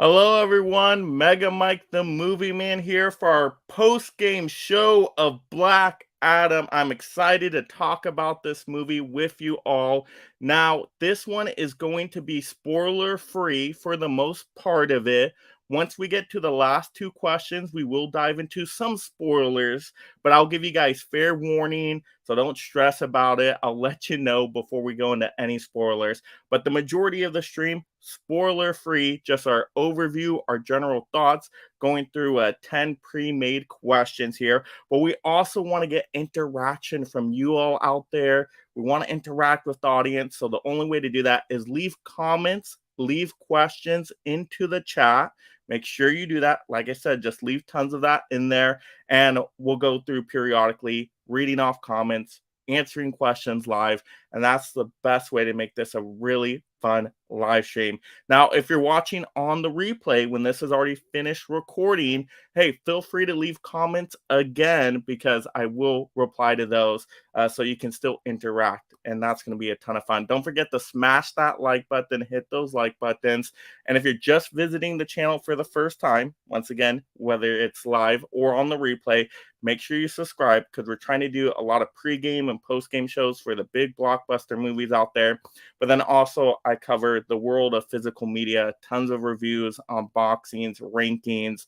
Hello, everyone. Mega Mike the Movie Man here for our post-game show of Black Adam. I'm excited to talk about this movie with you all. Now, this one is going to be spoiler-free for the most part of it. Once we get to the last two questions, we will dive into some spoilers, but I'll give you guys fair warning, so don't stress about it. I'll let you know before we go into any spoilers. But the majority of the stream, spoiler free, just our overview, our general thoughts, going through 10 pre-made questions here. But we also want to get interaction from you all out there. We want to interact with the audience. So the only way to do that is leave comments, leave questions into the chat. Make sure you do that. Like I said, just leave tons of that in there, and we'll go through periodically, reading off comments, answering questions live, and that's the best way to make this a really fun live stream. Now, if you're watching on the replay when this is already finished recording, hey, feel free to leave comments again because I will reply to those, so you can still interact, and that's going to be a ton of fun. Don't forget to smash that like button, hit those like buttons, and if you're just visiting the channel for the first time, once again, whether it's live or on the replay, make sure you subscribe because we're trying to do a lot of pre-game and post-game shows for the big blockbuster movies out there. But then also I cover the world of physical media, tons of reviews, unboxings, rankings,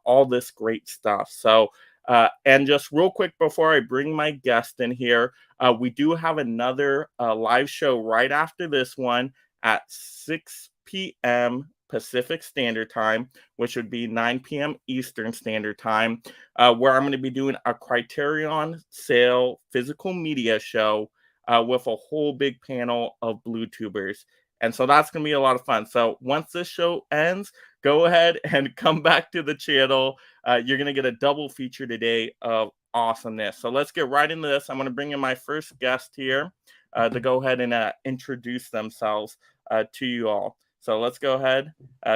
all this great stuff. So, and just real quick before I bring my guest in here, we do have another live show right after this one at 6 p.m. Pacific Standard Time, which would be 9 p.m. Eastern Standard Time, where I'm going to be doing a Criterion Sale physical media show with a whole big panel of blue tubers. And so that's going to be a lot of fun. So once this show ends, go ahead and come back to the channel. You're going to get a double feature today of awesomeness. So let's get right into this. I'm going to bring in my first guest here to go ahead and introduce themselves to you all. So let's go ahead,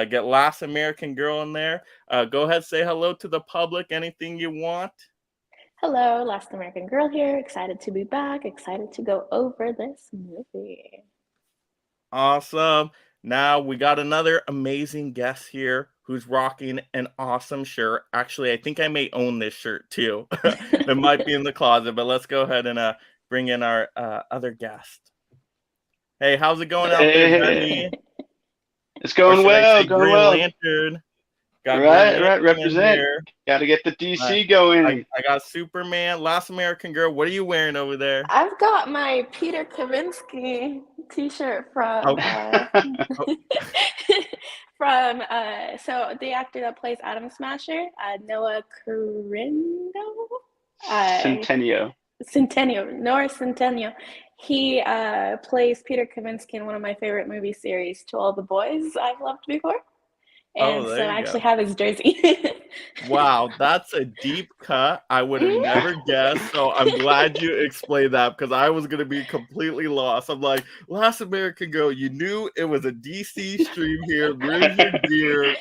get Last American Girl in there. Go ahead, say hello to the public, anything you want. Hello, Last American Girl here. Excited to be back. Excited to go over this movie. Awesome. Now we got another amazing guest here who's rocking an awesome shirt. Actually, I think I may own this shirt too. It might be in the closet, but let's go ahead and bring in our other guest. Hey, how's it going out there, Benny? It's Or going should I well, say going Green well. Lantern? Got Green Right, Lantern in represent. here. Got to get the DC I, going. I got Superman, Last American Girl. What are you wearing over there? I've got my Peter Kavinsky t-shirt from Oh, oh, from so the actor that plays Atom Smasher, Noah Carindo. Centennial. Noah Centennial. He plays Peter Kavinsky in one of my favorite movie series, To All the Boys I've Loved Before. And oh, so there I you actually go. have his jersey. Wow, that's a deep cut. I would have Mhm. never guessed. So I'm glad you explained that because I was gonna be completely lost. I'm like, Last American Girl, you knew it was a DC stream here. Where's your gear?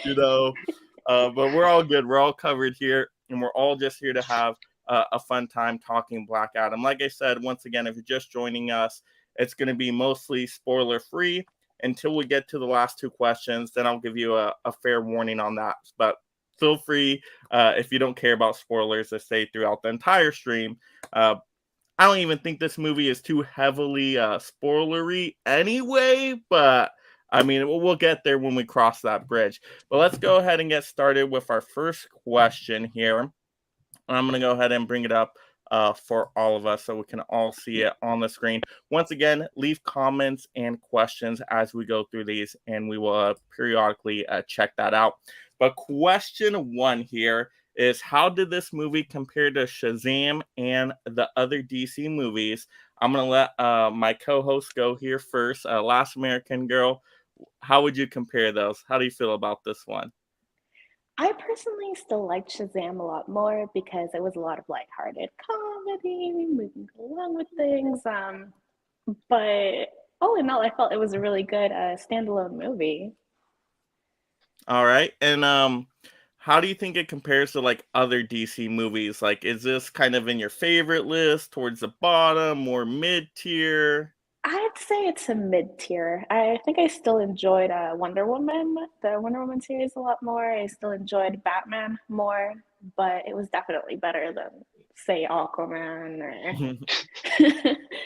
But we're all good. We're all covered here, and we're all just here to have a fun time talking Black Adam. Like I said, once again, if you're just joining us, it's gonna be mostly spoiler free until we get to the last two questions. Then I'll give you a fair warning on that. But feel free, if you don't care about spoilers, to stay throughout the entire stream. I don't even think this movie is too heavily spoilery anyway, but I mean, we'll get there when we cross that bridge. But let's go ahead and get started with our first question here. I'm going to go ahead and bring it up for all of us so we can all see it on the screen. Once again, leave comments and questions as we go through these, and we will periodically check that out. But question one here is, how did this movie compare to Shazam and the other DC movies? I'm going to let my co-host go here first. Last American Girl, how would you compare those? How do you feel about this one? I personally still liked Shazam a lot more because it was a lot of lighthearted comedy, moving along with things. But all in all, I felt it was a really good standalone movie. All right. And how do you think it compares to like other DC movies? Like, is this kind of in your favorite list, towards the bottom, or mid tier? I'd say it's a mid-tier. I think I still enjoyed Wonder Woman, the Wonder Woman series a lot more. I still enjoyed Batman more, but it was definitely better than, say, Aquaman or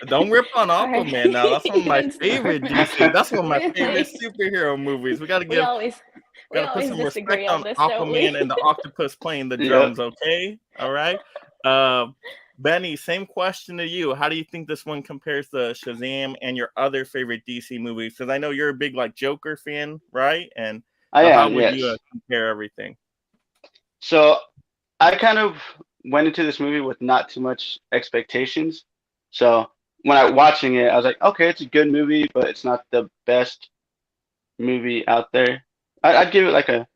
Don't rip on or Aquaman now. That's one of my even favorite Superman. DC. That's one of my favorite Really, superhero movies. We we always we gotta put always some respect disagree on on this, don't Aquaman we? and the octopus playing the Yep. drums, okay? All right. Um, Benny, same question to you. How do you think this one compares to Shazam and your other favorite DC movies? Because I know you're a big like Joker fan, right? And I so how am, would you yes. compare everything? So I kind of went into this movie with not too much expectations. So when I watching it, I was like, okay, it's a good movie, but it's not the best movie out there. I'd give it like a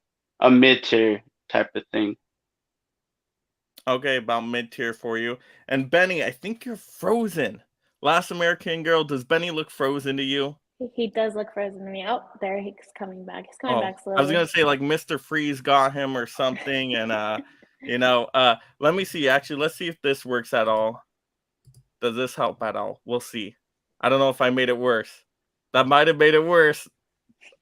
mid tier type of thing. Okay, about mid tier for you. And Benny, I think you're frozen. Last American Girl, does Benny look frozen to you? He does look frozen to me. Oh, there he's coming back. He's coming Oh, back I was slowly. gonna say like Mr. Freeze got him or something, and let me see. Actually, let's see if this works at all. Does this help at all? We'll see. I don't know if I made it worse. That might have made it worse.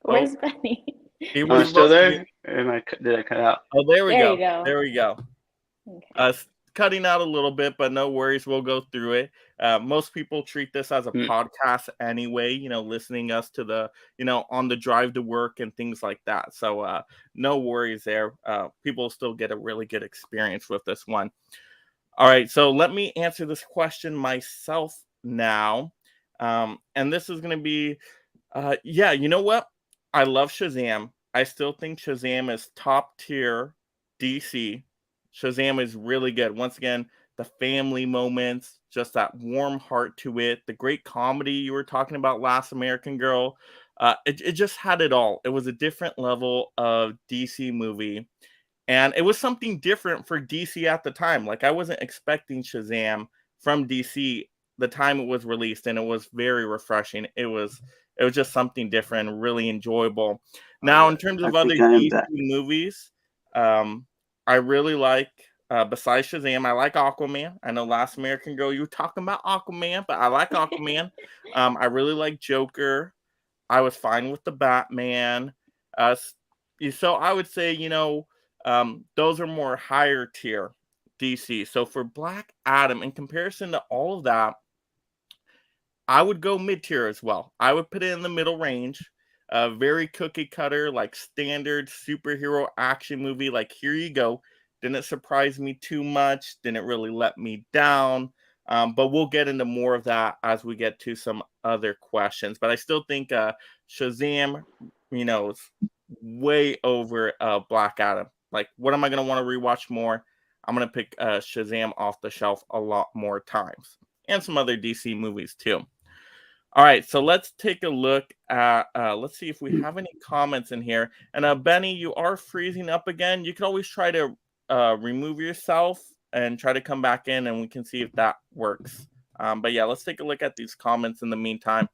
Oh, Where's Benny? he Am was I still supposed to be. there? Did I cut out? Oh, there we There you go. go. There we go. Okay. Cutting out a little bit, but no worries. We'll go through it. Most people treat this as a Hmm. podcast anyway, listening us to the, on the drive to work and things like that. So no worries there. People still get a really good experience with this one. All right. So let me answer this question myself now. And this is going to be, yeah, you know what? I love Shazam. I still think Shazam is top tier DC. Shazam is really good. Once again, the family moments, just that warm heart to it, the great comedy you were talking about, Last American Girl. It just had it all. It was a different level of DC movie. And it was something different for DC at the time. Like I wasn't expecting Shazam from DC the time it was released, and it was very refreshing. It was just something different, really enjoyable. Now, in terms I of other think I am DC back. movies, I really like besides Shazam, I like Aquaman. I know Last American Girl, you were talking about Aquaman, but I like Aquaman. I really like Joker. I was fine with the Batman. So I would say, those are more higher tier DC. So for Black Adam, in comparison to all of that, I would go mid tier as well. I would put it in the middle range. Very cookie cutter, like standard superhero action movie. Like here you go. Didn't surprise me too much. Didn't really let me down. But we'll get into more of that as we get to some other questions. But I still think Shazam, is way over Black Adam. Like, what am I going to want to rewatch more? I'm going to pick Shazam off the shelf a lot more times. And some other DC movies too. All right, so let's take a look at, let's see if we have any comments in here. And Benny, you are freezing up again. You can always try to remove yourself and try to come back in, and we can see if that works. But yeah, let's take a look at these comments in the meantime.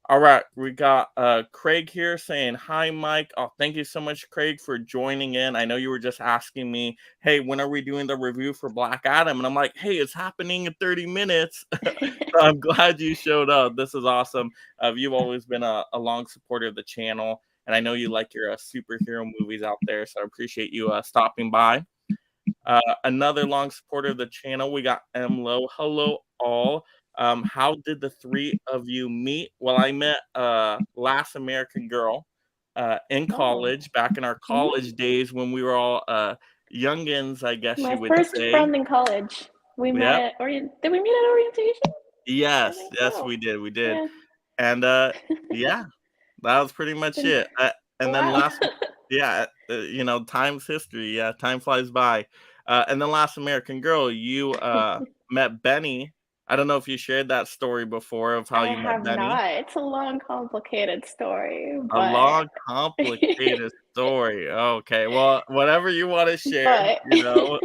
All right, we got Craig here saying, hi, Mike. Oh, thank you so much, Craig, for joining in. I know you were just asking me, hey, when are we doing the review for Black Adam? And I'm like, hey, it's happening in 30 minutes. So I'm glad you showed up. This is awesome. You've always been a long supporter of the channel, and I know you like your superhero movies out there, so I appreciate you stopping by. Another long supporter of the channel, we got Mlo. Hello, all. How did the three of you meet? Well, I met Last American Girl in college, back in our college days when we were all youngins, I guess My you would first say. friend in college. We met Yep. at Did we meet at orientation? I Yes, think yes, so. we did. We did. Yeah. And yeah, that was pretty much Been it. a And then while. time's history. Yeah, time flies by. And then Last American Girl, you met Benny. I don't know if you shared that story before of how I you met have Benny. not. It's a long, complicated story, A but long, complicated story. Okay, well, whatever you want to share, but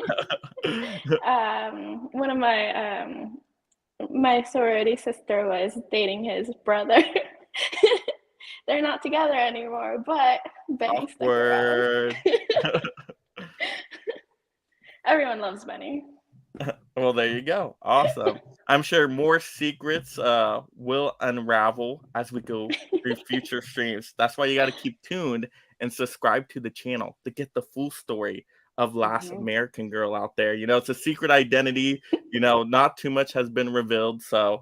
one of my sorority sister was dating his brother. They're not together anymore, but Benny stuck around. Awkward. Everyone loves Benny. Well, there you go. Awesome. I'm sure more secrets will unravel as we go through future streams. That's why you got to keep tuned and subscribe to the channel to get the full story of Last Mhm. American Girl out there. It's a secret identity. Not too much has been revealed, so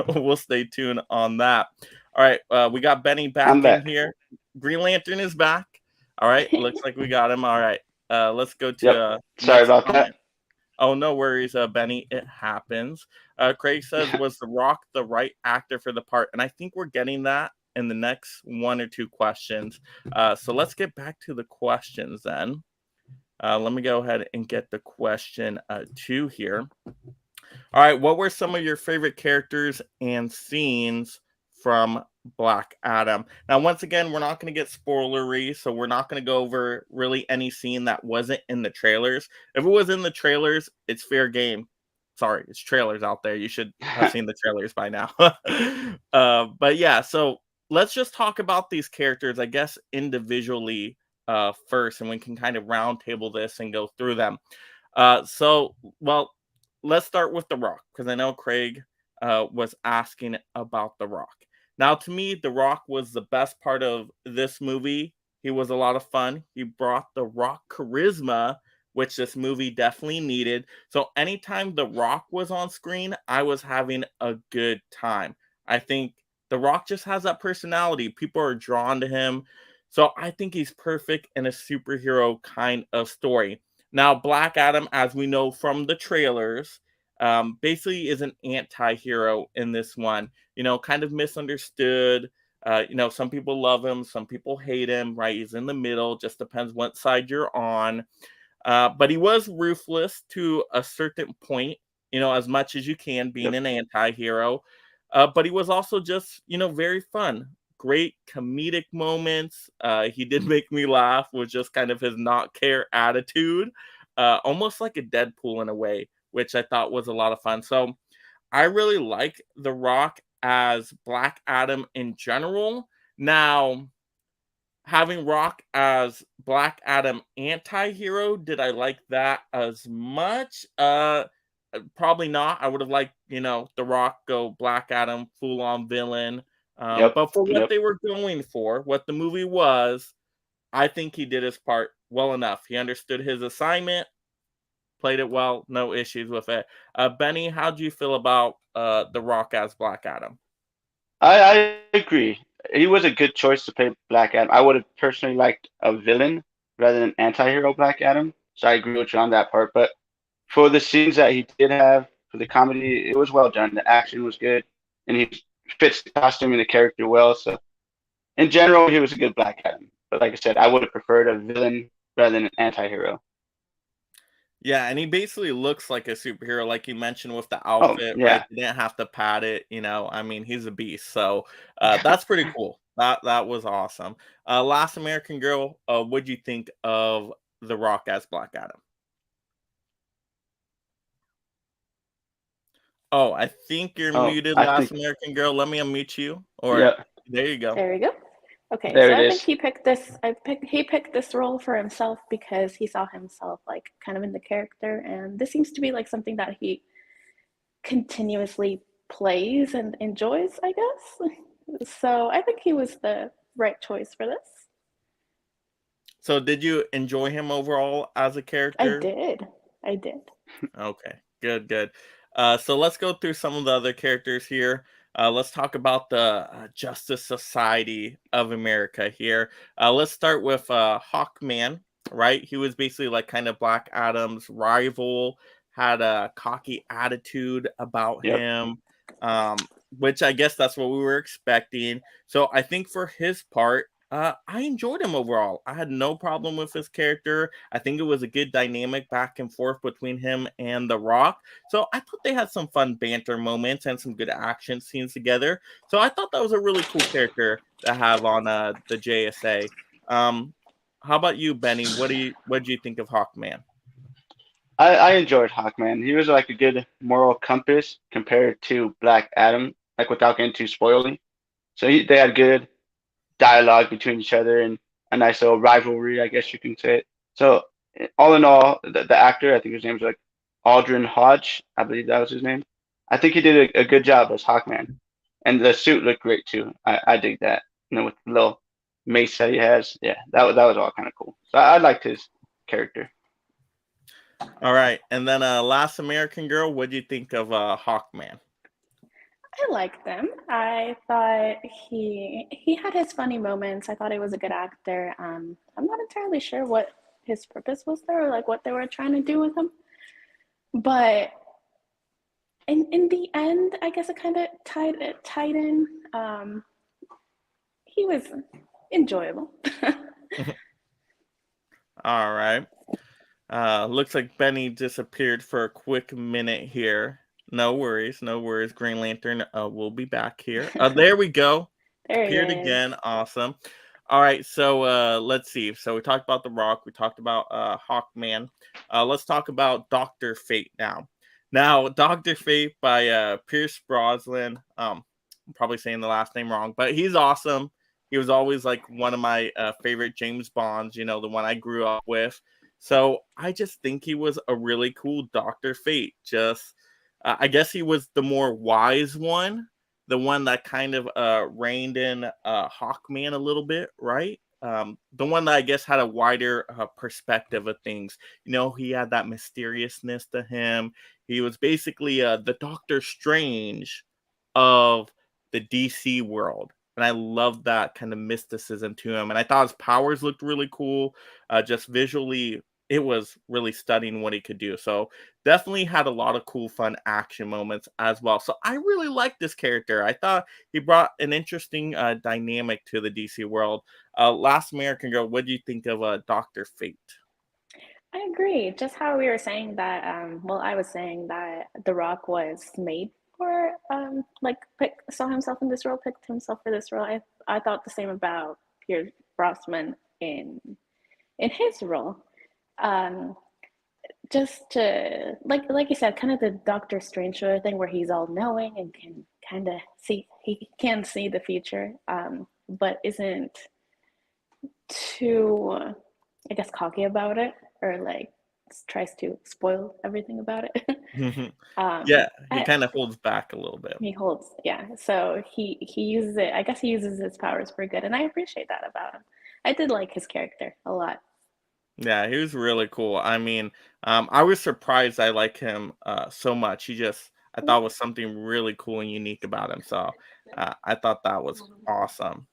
we'll stay tuned on that. All right, we got Benny I'm back in back. here. Green Lantern is back. All right, looks like we got him. All right, let's go to Yep. Sorry next about that. comment. Oh, no worries, Benny. It happens. Craig says, was The Rock the right actor for the part? And I think we're getting that in the next one or two questions. So let's get back to the questions then. Let me go ahead and get the question two here. All right, what were some of your favorite characters and scenes from Black Adam? Now, once again, we're not going to get spoilery, so we're not going to go over really any scene that wasn't in the trailers. If it was in the trailers, it's fair game. Sorry, it's trailers out there. You should have seen the trailers by now. But yeah, so let's just talk about these characters, I guess, individually first, and we can kind of roundtable this and go through them. Well, let's start with The Rock, because I know Craig was asking about The Rock. Now, to me, The Rock was the best part of this movie. He was a lot of fun. He brought The Rock charisma, which this movie definitely needed. So anytime The Rock was on screen, I was having a good time. I think The Rock just has that personality. People are drawn to him. So I think he's perfect in a superhero kind of story. Now, Black Adam, as we know from the trailers, basically is an anti-hero in this one. Kind of misunderstood. Some people love him, some people hate him, right? He's in the middle, just depends what side you're on. But he was ruthless to a certain point, as much as you can, being Yep. an anti-hero. But he was also just, very fun. Great comedic moments. He did make me laugh with just kind of his not care attitude, almost like a Deadpool in a way, which I thought was a lot of fun. So I really like The Rock as Black Adam in general. Now, having Rock as Black Adam anti-hero, did I like that as much? Probably not. I would have liked, The Rock go Black Adam, full-on villain. Yep. But for what Yep. they were going for, what the movie was, I think he did his part well enough. He understood his assignment, played it well, no issues with it. Benny, how do you feel about The Rock as Black Adam? I agree. He was a good choice to play Black Adam. I would have personally liked a villain rather than anti-hero Black Adam. So I agree with you on that part. But for the scenes that he did have, for the comedy, it was well done. The action was good, and he fits the costume and the character well. So in general, he was a good Black Adam. But like I said, I would have preferred a villain rather than an anti-hero. Yeah, and he basically looks like a superhero, like you mentioned with the Oh outfit, right? yeah. They didn't have to pad it, I mean, he's a beast. So that's pretty cool. That was awesome. Last American Girl, what'd you think of The Rock as Black Adam? Oh, I think you're Oh, muted, I Last think American Girl. Let me unmute you. Or yeah. there you go. There we go. Okay, There so it I think is. he picked this role for himself because he saw himself like kind of in the character, and this seems to be like something that he continuously plays and enjoys, I guess. So I think he was the right choice for this. So did you enjoy him overall as a I character? did. I did. Okay, good, good. So let's go through some of the other characters here. Let's talk about the Justice Society of America here. Let's start with Hawkman, right? He was basically like kind of Black Adam's rival, had a cocky attitude about Yep. him, which I guess that's what we were expecting. So I think for his part, I enjoyed him overall. I had no problem with his character. I think it was a good dynamic back and forth between him and The Rock. So I thought they had some fun banter moments and some good action scenes together. So I thought that was a really cool character to have on the JSA. How about you, Benny? What do you think of Hawkman? I enjoyed Hawkman. He was like a good moral compass compared to Black Adam, like without getting too spoily. So they had good dialogue between each other and a nice little rivalry, I guess you can say it. So all in all, the actor, I think his name's like Aldrin Hodge, I believe that was his name. I think he did a good job as Hawkman, and the suit looked great too. I dig that. With the little mace that he has. Yeah, that was all kind of cool. So I liked his character. All right, and then Last American Girl. What do you think of Hawkman? I liked him. I thought he had his funny moments. I thought he was a good actor. I'm not entirely sure what his purpose was there, or like what they were trying to do with him. But in the end, I guess it kind of tied in. He was enjoyable. All right. Looks like Benny disappeared for a quick minute here. No worries, no worries. Green Lantern will be back here. There we go. There he Appeared is. again. Awesome. All right, so let's see. So we talked about The Rock. We talked about Hawkman. Let's talk about Dr. Fate now. Now, Dr. Fate by Pierce Brosnan. I'm probably saying the last name wrong, but he's awesome. He was always like one of my favorite James Bonds, the one I grew up with. So I just think he was a really cool Dr. Fate. Just, I guess he was the more wise one, the one that kind of reined in Hawkman a little bit, right? The one that I guess had a wider perspective of things. He had that mysteriousness to him. He was basically the Doctor Strange of the DC world. And I love that kind of mysticism to him. And I thought his powers looked really cool. Just visually, it was really stunning what he could do. So definitely had a lot of cool, fun action moments as well. So I really liked this character. I thought he brought an interesting dynamic to the DC world. Last American Girl, what do you think of Dr. Fate? I agree. Just how we were saying that, I was saying that The Rock was made for, saw himself in this role, picked himself for this role. I thought the same about Pierce Brosnan in his role. Just to, like you said, kind of the Doctor Strange sort of thing where he's all knowing and can kind of he can see the future, but isn't too, I guess, cocky about it, or like tries to spoil everything about it. Yeah, he kind of holds back a little bit. He holds, yeah. So he uses it. I guess he uses his powers for good, and I appreciate that about him. I did like his character a lot. Yeah, he was really cool. I mean, I was surprised I like him so much. I thought was something really cool and unique about him. So I thought that was awesome.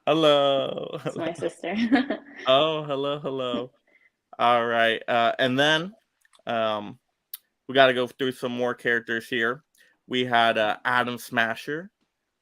Hello. It's my sister. Oh, hello, hello. All right. And then we got to go through some more characters here. We had Adam Smasher,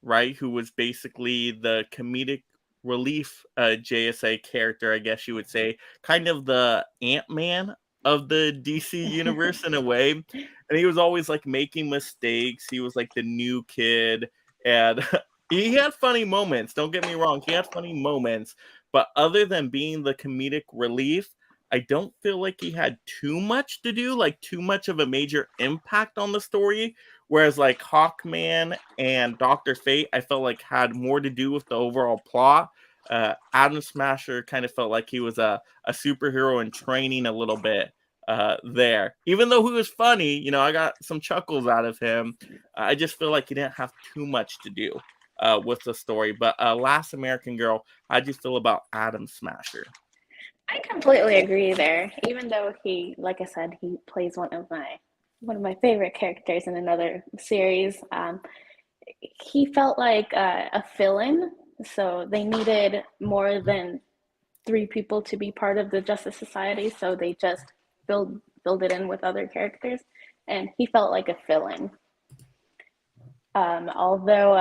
right, who was basically the comedic relief JSA character, I guess you would say, kind of the Ant-Man of the DC universe in a way. And he was always like making mistakes. He was like the new kid, and he had funny moments. Don't get me wrong, he had funny moments, but other than being the comedic relief, I don't feel like he had too much to do, like too much of a major impact on the story. Whereas like Hawkman and Dr. Fate, I felt like had more to do with the overall plot. Adam Smasher kind of felt like he was a superhero in training a little bit there. Even though he was funny, I got some chuckles out of him. I just feel like he didn't have too much to do with the story. But Last American Girl, how'd you feel about Adam Smasher? I completely agree there. Even though he, like I said, he plays one of my favorite characters in another series. He felt like a fill-in, so they needed more than 3 people to be part of the Justice Society, so they just filled it in with other characters, and he felt like a fill-in. Although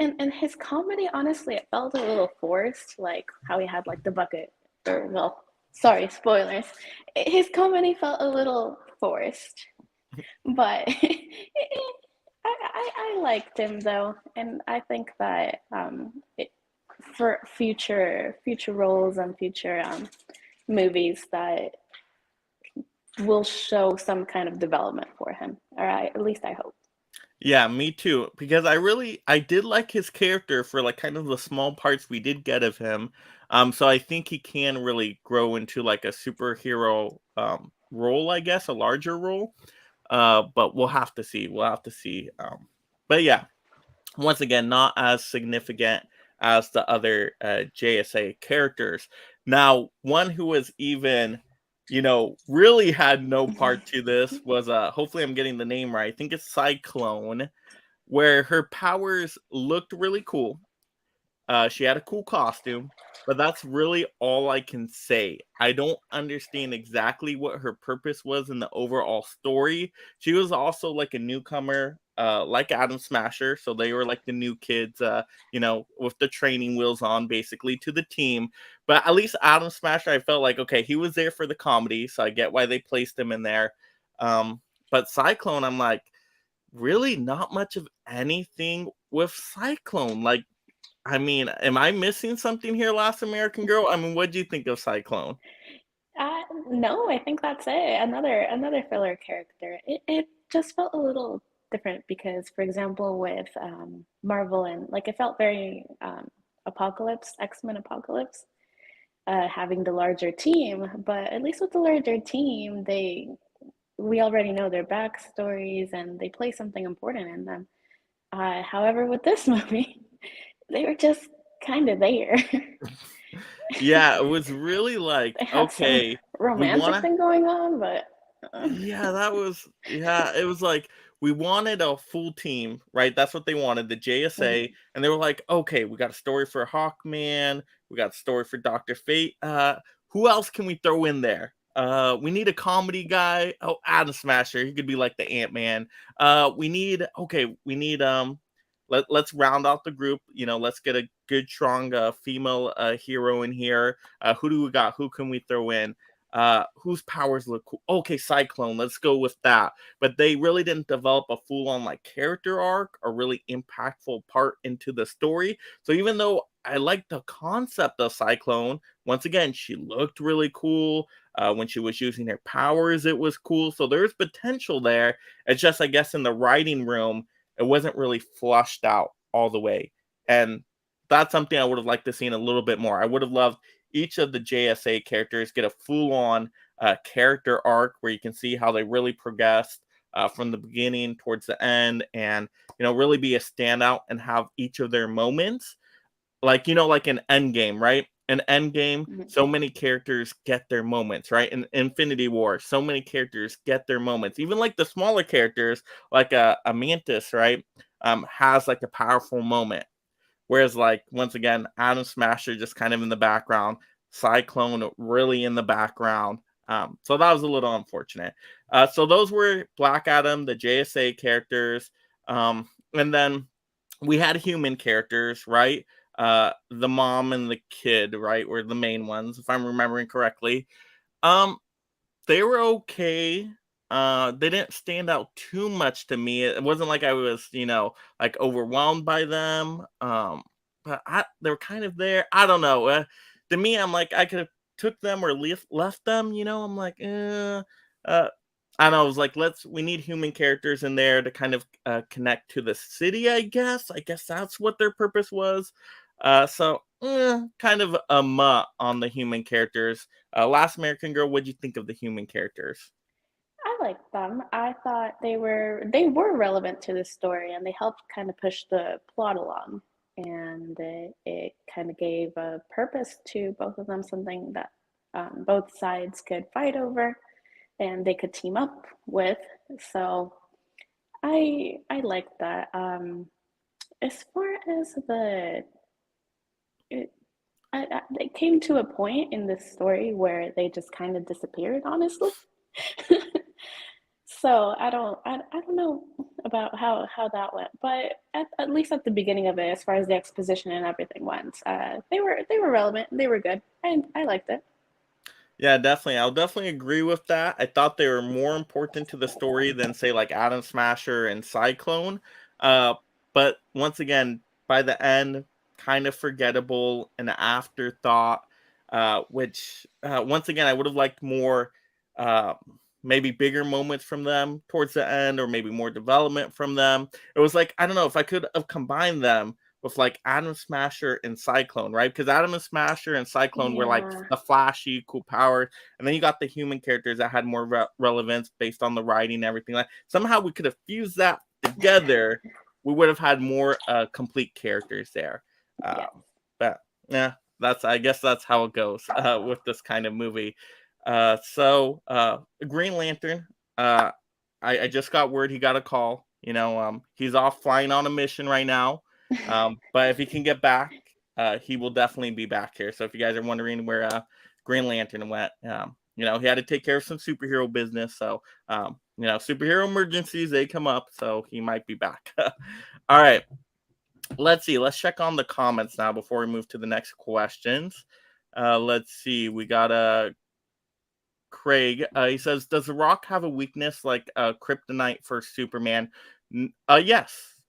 in his comedy, honestly, it felt a little forced, like how he had like the bucket, or well, sorry, spoilers. His comedy felt a little forced, but I liked him though, and I think that for future roles and future movies, that will show some kind of development for him, or at least I hope. Yeah, me too. Because I did like his character for like kind of the small parts we did get of him. So I think he can really grow into like a superhero role, I guess, a larger role. But we'll have to see. We'll have to see. But yeah, once again, not as significant as the other JSA characters. Now, one who was even, really had no part to this was hopefully I'm getting the name right. I think it's Cyclone, where her powers looked really cool. She had a cool costume, but that's really all I can say. I don't understand exactly what her purpose was in the overall story. She was also like a newcomer, like Adam Smasher, so they were like the new kids, with the training wheels on, basically to the team. But at least Adam Smasher, I felt like okay, he was there for the comedy, so I get why they placed him in there. But Cyclone, I'm like, really not much of anything with Cyclone. Like, I mean, am I missing something here, Last American Girl? I mean, what do you think of Cyclone? No, I think that's it. Another filler character. It just felt a little different because, for example, with Marvel and like it felt very Apocalypse, X-Men Apocalypse, having the larger team. But at least with the larger team, we already know their backstories and they play something important in them. However, with this movie, they were just kind of there. Yeah, it was really like, They had some okay, we romantic wanna thing going on, but yeah, it was like we wanted a full team, right? That's what they wanted, the JSA, mhm. and they were like, okay, we got a story for Hawkman, we got a story for Doctor Fate. Who else can we throw in there? We need a comedy guy. Oh, Adam Smasher, he could be like the Ant-Man. We need let's round out the group. Let's get a good, strong female hero in here. Who do we got? Who can we throw in? Whose powers look cool? Okay, Cyclone, let's go with that. But they really didn't develop a full-on like character arc or really impactful part into the story. So even though I like the concept of Cyclone, once again, she looked really cool. When she was using her powers, it was cool. So there's potential there. It's just, I guess, in the writing room, it wasn't really flushed out all the way. And that's something I would have liked to see a little bit more. I would have loved each of the JSA characters get a full-on character arc where you can see how they really progressed from the beginning towards the end, and really be a standout and have each of their moments. Like like an Endgame, right? An Endgame, Mhm. so many characters get their moments, right? In Infinity War, so many characters get their moments. Even like the smaller characters, like a Mantis, right? Has like a powerful moment. Whereas, like, once again, Adam Smasher just kind of in the background, Cyclone really in the background. So that was a little unfortunate. So those were Black Adam, the JSA characters. And then we had human characters, right? The mom and the kid, right, were the main ones, if I'm remembering correctly. Um, they were okay. They didn't stand out too much to me. It wasn't like I was, like overwhelmed by them. But they were kind of there. I don't know. To me, I'm like I could have took them or left them. I'm like, uh, I don't know. I was like, we need human characters in there to kind of connect to the city. I guess that's what their purpose was. Kind of a muh on the human characters. Last American Girl, what'd you think of the human characters? I liked them. I thought they were relevant to the story and they helped kind of push the plot along. And it kind of gave a purpose to both of them, something that both sides could fight over and they could team up with. So I liked that. As far as it, it came to a point in this story where they just kind of disappeared, honestly. So I don't know about how that went, but at least at the beginning of it, as far as the exposition and everything went, they were relevant. They were good. I liked it. Yeah, definitely. I'll definitely agree with that. I thought they were more important to the story than say like Atom Smasher and Cyclone. Uh, but once again, by the end, kind of forgettable, an afterthought. Which once again, I would have liked more. Uh, maybe bigger moments from them towards the end, or maybe more development from them. It was like, I don't know if I could have combined them with like Atom Smasher and Cyclone, right? Because Atom Smasher and Cyclone were like Yeah. the flashy, cool power, and then you got the human characters that had more relevance based on the writing and everything. Like somehow we could have fused that together. We would have had more complete characters there. Yes. But yeah, I guess that's how it goes with this kind of movie. Green Lantern. I just got word he got a call. He's off flying on a mission right now. But if he can get back, he will definitely be back here. So if you guys are wondering where Green Lantern went, he had to take care of some superhero business. So superhero emergencies, they come up. So he might be back. All right. Let's see. Let's check on the comments now before we move to the next questions. Let's see. We got Craig. He says, "Does The Rock have a weakness like kryptonite for Superman?" Yes.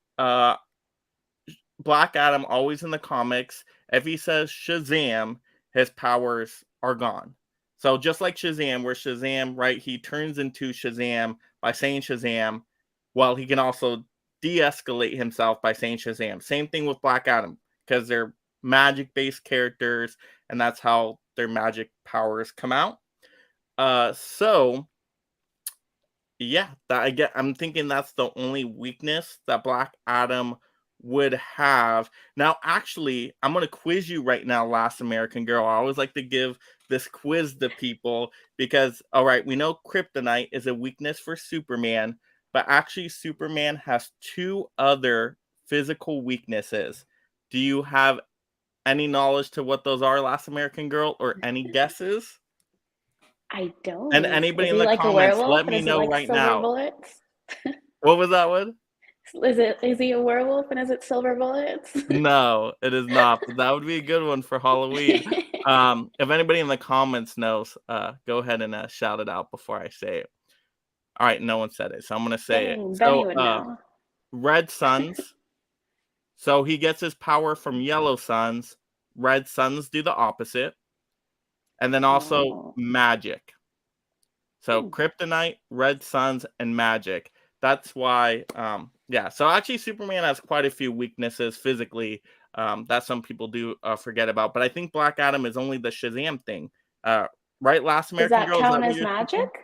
Black Adam, always in the comics, if he says Shazam, his powers are gone. So just like Shazam, where Shazam, right, he turns into Shazam by saying Shazam, while he can also de-escalate himself by saying Shazam. Same thing with Black Adam, because they're magic-based characters, and that's how their magic powers come out. I'm thinking that's the only weakness that Black Adam would have. Now, actually, I'm going to quiz you right now, Last American Girl. I always like to give this quiz to people because, all right, we know kryptonite is a weakness for Superman, but actually Superman has two other physical weaknesses. Do you have any knowledge to what those are, Last American Girl, or any guesses? I don't. And anybody Is in he the like a comments, werewolf? let And me is it know like right silver now. bullets? What was that one? Is he a werewolf and is it silver bullets? No, it is not. But that would be a good one for Halloween. If anybody in the comments knows, go ahead and shout it out before I say it. All right, no one said it, so I'm gonna say it. Dang, So, Benny would know. red suns. So he gets his power from yellow suns. Red suns do the opposite, and then also magic. So kryptonite, red suns, and magic. That's why, So actually, Superman has quite a few weaknesses physically that some people do forget about. But I think Black Adam is only the Shazam thing, right? Last Does American that Girl, is that count what as you're magic? thinking?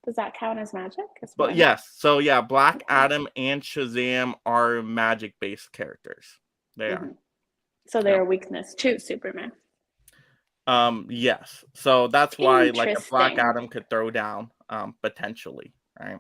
Does that count as magic? But yes, so yeah, Black Adam and Shazam are magic-based characters. They are. So they're a weakness to Superman. Yes. So that's why like a Black Interesting. Adam could throw down potentially, right?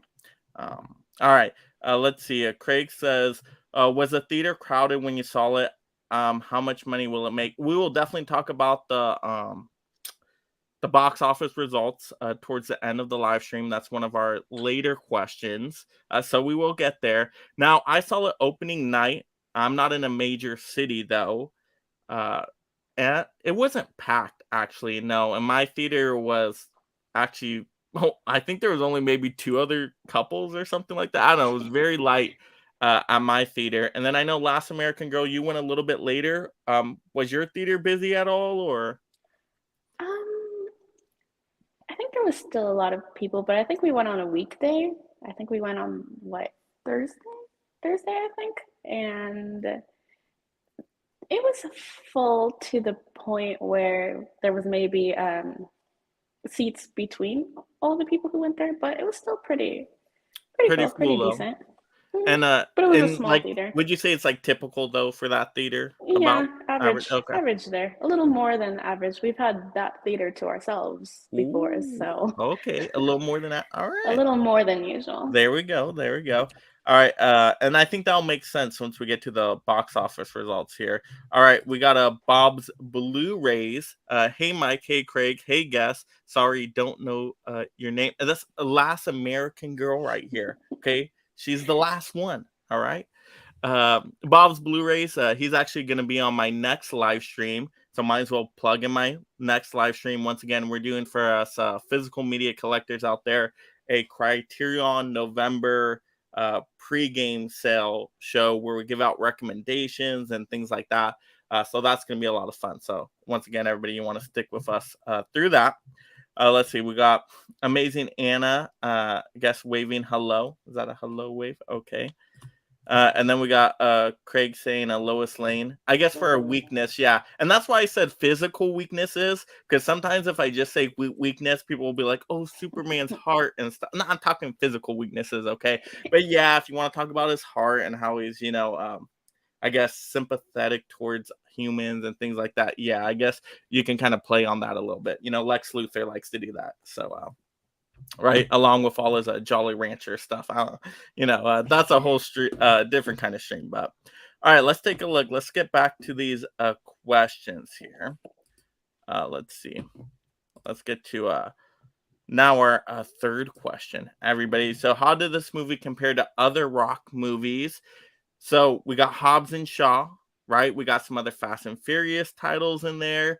All right. Let's see. Craig says, was the theater crowded when you saw it? How much money will it make? We will definitely talk about the box office results towards the end of the live stream. That's one of our later questions. So we will get there. Now, I saw it opening night. I'm not in a major city though. And it wasn't packed actually. No, and my theater was actually I think there was only maybe two other couples or something like that. I don't know. It was very light at my theater. And then I know Last American Girl, you went a little bit later. Was your theater busy at all, or? I think there was still a lot of people, but I think we went on a weekday. I think we went on Thursday? Thursday, I think. And it was full to the point where there was maybe seats between all the people who went there, but it was still pretty full, pretty Cool, decent. And But it was a small theater. would you say it's like typical though for that theater? Yeah, About average. Okay. Average there. A little more than average. We've had that theater to ourselves before, Ooh, so okay, a little more than that. All a right. little more than usual. There we go. All right, and I think that'll make sense once we get to the box office results here. All right, we got a Bob's Blu-rays. Hey Mike, hey Craig, hey Guess. Sorry, don't know your name. That's a Last American Girl right here. Okay, she's the last one. All right. Bob's Blu-rays. He's actually going to be on my next live stream, so might as well plug in my next live stream. Once again, we're doing for us physical media collectors out there a Criterion November pre-game sale show where we give out recommendations and things like that. So that's going to be a lot of fun. So once again, everybody, you want to stick with us through that. Let's see. We got Amazing Anna. I guess waving hello. Is that a hello wave? Okay. And then we got Craig saying a Lois Lane. I guess for a weakness, yeah. And that's why I said physical weaknesses, because sometimes if I just say weakness, people will be like, "Oh, Superman's heart and stuff." No, I'm talking physical weaknesses, okay? But yeah, if you want to talk about his heart and how he's, I guess sympathetic towards humans and things like that, yeah, I guess you can kind of play on that a little bit. Lex Luthor likes to do that, so. Right, along with all his Jolly Rancher stuff. That's a whole different kind of stream. But all right, let's take a look. Let's get back to these questions here. Let's see. Let's get to now our third question, everybody. So, how did this movie compare to other Rock movies? So we got Hobbs and Shaw, right? We got some other Fast and Furious titles in there.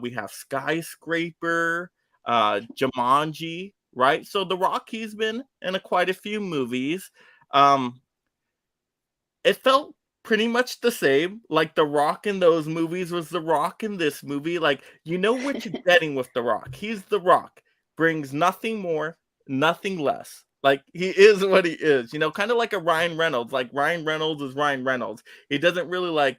We have Skyscraper, Jumanji, right? So The Rock, he's been in quite a few movies. It felt pretty much the same. Like The Rock in those movies was The Rock in this movie. Like, you know what you're getting with The Rock. He's The Rock. Brings nothing more, nothing less. Like, he is what he is, kind of like a Ryan Reynolds. Like, Ryan Reynolds is Ryan Reynolds. He doesn't really,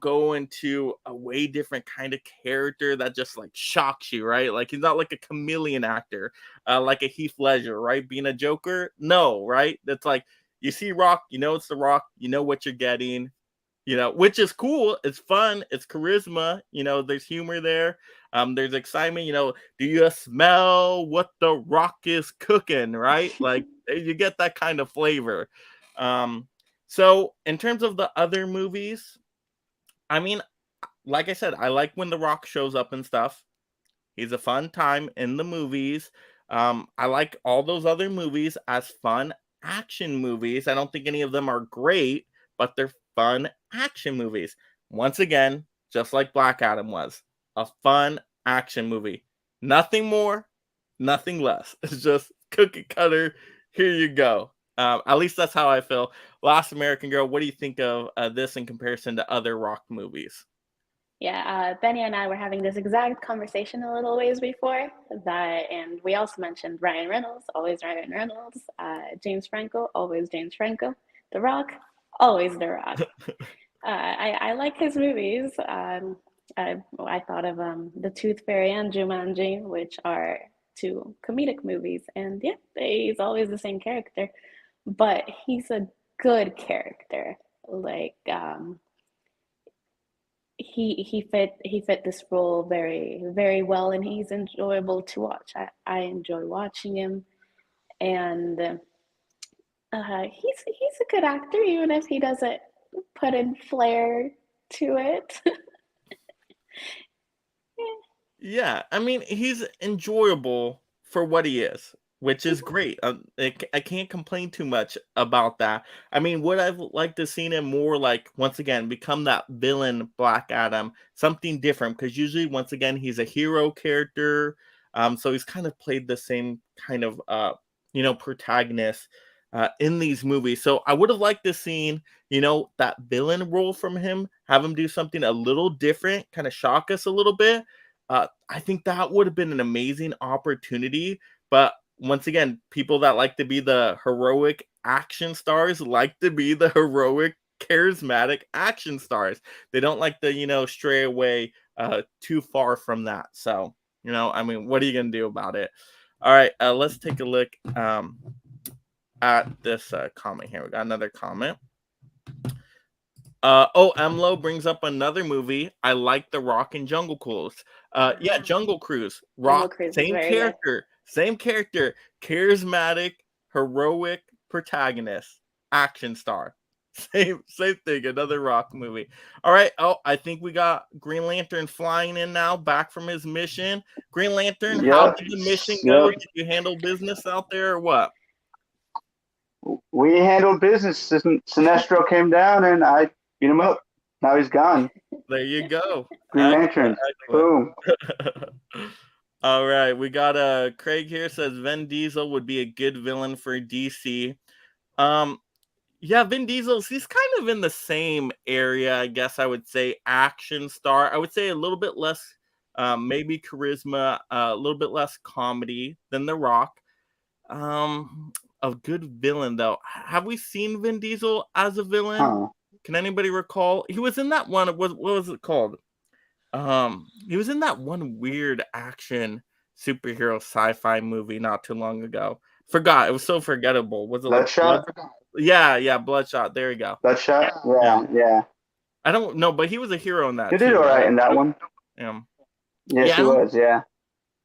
go into a way different kind of character that just, shocks you, right? Like, he's not like a chameleon actor, like a Heath Ledger, right? Being a Joker? No, right? That's like, you see Rock, it's The Rock, you know what you're getting, which is cool. It's fun. It's charisma. There's humor there. There's excitement. Do you smell what The Rock is cooking, right? Like, you get that kind of flavor. So in terms of the other movies, I mean, like I said, I like when The Rock shows up and stuff. He's a fun time in the movies. I like all those other movies as fun action movies. I don't think any of them are great, but they're fun action movies. Once again, just like Black Adam was, a fun action movie. Nothing more, nothing less. It's just cookie cutter. Here you go. At least that's how I feel. Last American Girl, what do you think of this in comparison to other Rock movies? Yeah, Benny and I were having this exact conversation a little ways before that, and we also mentioned Ryan Reynolds, always Ryan Reynolds, James Franco, always James Franco, The Rock, always The Rock. I like his movies. I thought of The Tooth Fairy and Jumanji, which are two comedic movies, and yeah, he's always the same character, but he's a good character. Like he fit this role very very well, and he's enjoyable to watch. I enjoy watching him, and he's a good actor, even if he doesn't put in flair to it. Yeah, I mean, he's enjoyable for what he is, which is great. I can't complain too much about that. I mean, would I've liked to seen him more like, once again, become that villain Black Adam, something different, because usually, once again, he's a hero character. So he's kind of played the same kind of protagonist in these movies. So I would have liked to seen, that villain role from him, have him do something a little different, kind of shock us a little bit. I think that would have been an amazing opportunity. But once again, people that like to be the heroic action stars like to be the heroic, charismatic action stars. They don't like to, stray away too far from that. So, I mean, what are you going to do about it? All right, let's take a look at this comment here. We got another comment. Emlo brings up another movie. I like The Rock and Jungle Cruise. Yeah, Jungle Cruise. Rock, Cruise is same very good. character, charismatic, heroic protagonist, action star. Same thing. Another Rock movie. All right. Oh, I think we got Green Lantern flying in now, back from his mission. Green Lantern, how did the mission go? Did you handle business out there or what? We handled business. Sinestro came down and I beat him up. Now he's gone. There you go. Green Lantern. Boom. All right. We got Craig here says Vin Diesel would be a good villain for DC. Yeah, Vin Diesel, he's kind of in the same area, I guess I would say, action star. I would say a little bit less maybe charisma, a little bit less comedy than The Rock. A good villain though. Have we seen Vin Diesel as a villain? Huh. Can anybody recall? He was in that one. What was it called? He was in that one weird action superhero sci-fi movie not too long ago. Forgot. It was so forgettable. Was it like Bloodshot? Yeah, Bloodshot. There you go. Bloodshot? Yeah. Yeah. I don't know, but he was a hero in He that did too, all right right? in that one. Yeah. Yes, Yeah, I he don't. was. Yeah.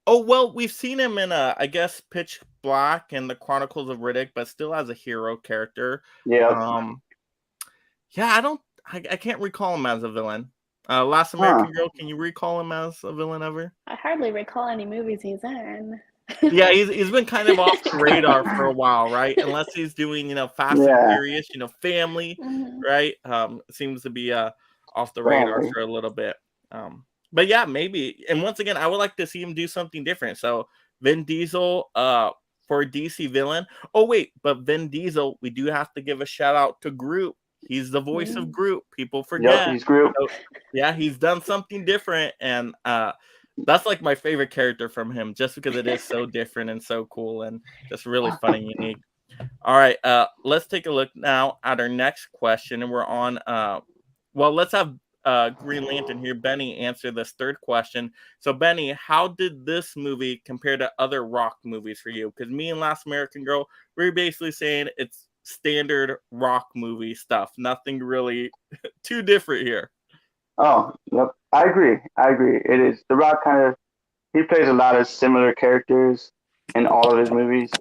Oh well, we've seen him in I guess Pitch Black and the Chronicles of Riddick, but still as a hero character. Yeah. Yeah, I can't recall him as a villain. Last Huh. American Girl, can you recall him as a villain ever? I hardly recall any movies he's in. Yeah, he's been kind of off the radar for a while, right? Unless he's doing, Fast and Yeah. Furious, Family, Mhm. right? Seems to be off the radar Probably. for a little bit. But yeah, maybe. And once again, I would like to see him do something different. So Vin Diesel, for a DC villain. Oh wait, but Vin Diesel, we do have to give a shout out to Groot. He's the voice of Groot. People Yep, forget. he's Groot. So, yeah, he's done something different, and that's like my favorite character from him, just because it is so different and so cool and just really fun and unique. All right, let's take a look now at our next question, and we're on. Well, let's have Green Lantern here, Benny, answer this third question. So, Benny, how did this movie compare to other Rock movies for you? Because me and Last American Girl, we're basically saying it's standard Rock movie stuff, nothing really too different here. Oh, yep. I agree. It is. The Rock he plays a lot of similar characters in all of his movies.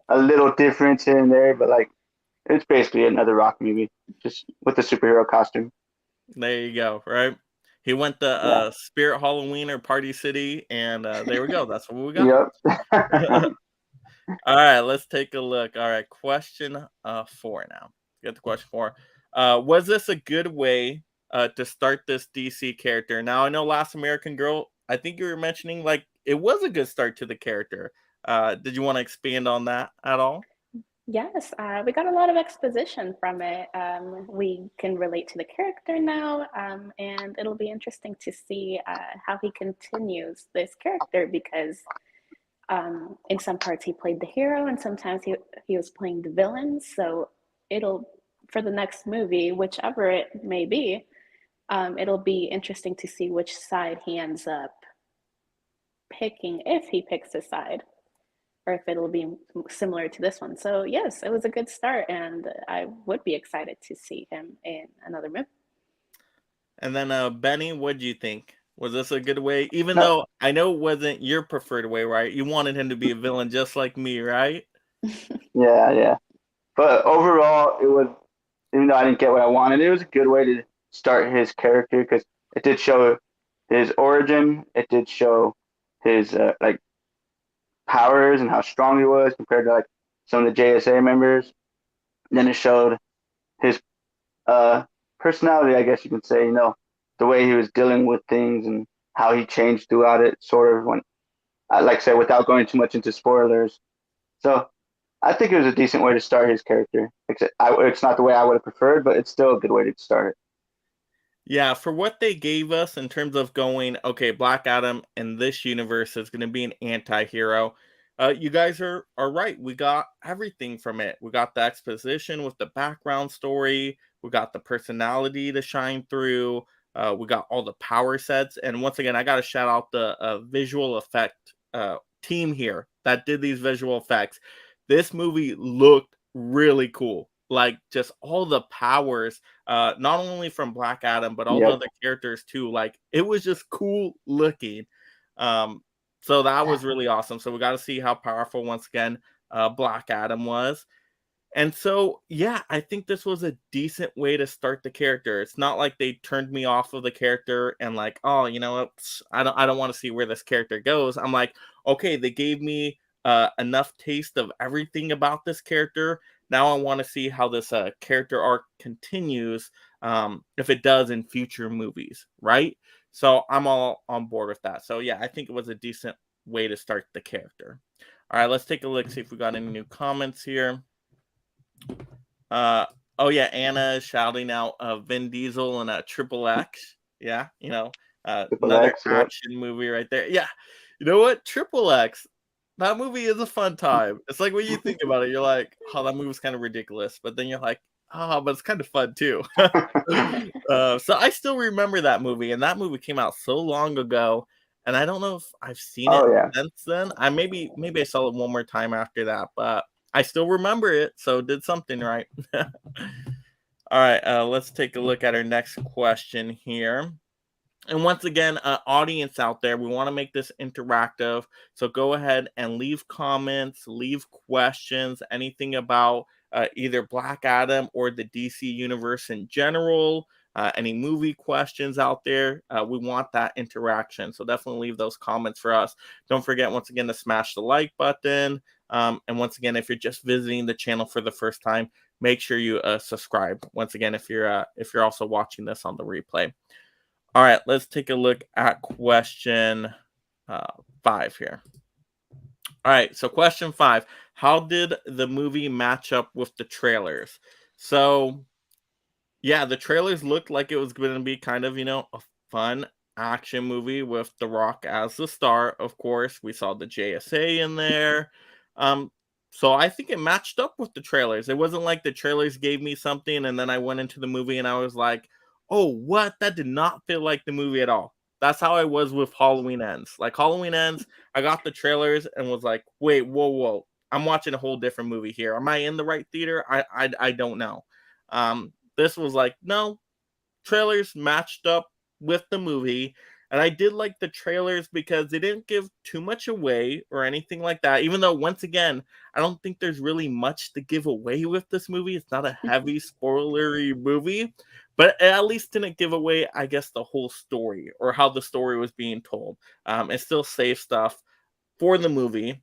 A little difference here and there, but it's basically another Rock movie, just with a superhero costume. There you go, right? He went to Yeah. Spirit Halloween or Party City, and there we go. That's what we got. Yep. All right, let's take a look. All right, question 4 now. Get to question 4. Was this a good way to start this DC character? Now, I know Last American Girl, I think you were mentioning it was a good start to the character. Did you want to expand on that at all? Yes, we got a lot of exposition from it. We can relate to the character now, and it'll be interesting to see how he continues this character because in some parts he played the hero and sometimes he was playing the villain. So for the next movie, whichever it may be, it'll be interesting to see which side he ends up picking, if he picks a side, or if it'll be similar to this one. So yes, it was a good start, and I would be excited to see him in another movie. And then Benny, what do you think? Was this a good way? Even though I know it wasn't your preferred way, right? You wanted him to be a villain just like me, right? Yeah. But overall, it was, even though I didn't get what I wanted, it was a good way to start his character because it did show his origin. It did show his powers and how strong he was compared to some of the JSA members. And then it showed his personality, I guess you could say, the way he was dealing with things and how he changed throughout it, sort of when, like I said, without going too much into spoilers. So I think it was a decent way to start his character. It's not the way I would have preferred, but it's still a good way to start it. Yeah, for what they gave us in terms of going, okay, Black Adam in this universe is going to be an anti-hero. You guys are right. We got everything from it. We got the exposition with the background story. We got the personality to shine through. We got all the power sets. And once again, I got to shout out the visual effect team here that did these visual effects. This movie looked really cool. Like just all the powers, not only from Black Adam, but all the other characters too. Like it was just cool looking. So that was really awesome. So we got to see how powerful once again Black Adam was. And so, yeah, I think this was a decent way to start the character. It's not like they turned me off of the character and like, oh, you know what? I don't want to see where this character goes. I'm like, okay, they gave me enough taste of everything about this character. Now I want to see how this character arc continues, if it does in future movies, right? So I'm all on board with that. So yeah, I think it was a decent way to start the character. All right, let's take a look, see if we got any new comments here. Oh yeah, Anna is shouting out Vin Diesel and Triple X. Yeah, Triple Another X, yep. action movie right there. Yeah, you know what? Triple X. That movie is a fun time. It's like when you think about it, you're like, oh, that movie's kind of ridiculous, but then you're like, oh, but it's kind of fun too. So I still remember that movie, and that movie came out so long ago, and I don't know if I've seen it Oh yeah. since then. I maybe I saw it one more time after that, but I still remember it, so did something right. All right, let's take a look at our next question here. And once again, audience out there, we want to make this interactive. So go ahead and leave comments, leave questions, anything about either Black Adam or the DC universe in general. Any movie questions out there, we want that interaction. So definitely leave those comments for us. Don't forget, once again, to smash the like button. And once again, if you're just visiting the channel for the first time, make sure you subscribe. Once again, if you're also watching this on the replay. All right, let's take a look at question 5 here. All right, so question 5. How did the movie match up with the trailers? So, yeah, the trailers looked like it was going to be kind of, a fun action movie with The Rock as the star. Of course, we saw the JSA in there. So I think it matched up with the trailers. It wasn't like the trailers gave me something and then I went into the movie and I was like, oh, what? That did not feel like the movie at all. That's how I was with Halloween Ends. Like Halloween Ends, I got the trailers and was like, wait, whoa. I'm watching a whole different movie here. Am I in the right theater? I don't know. This was like, no, trailers matched up with the movie. And I did like the trailers because they didn't give too much away or anything like that. Even though, once again, I don't think there's really much to give away with this movie. It's not a heavy spoilery movie, but it at least didn't give away, I guess, the whole story or how the story was being told. It still saved stuff for the movie,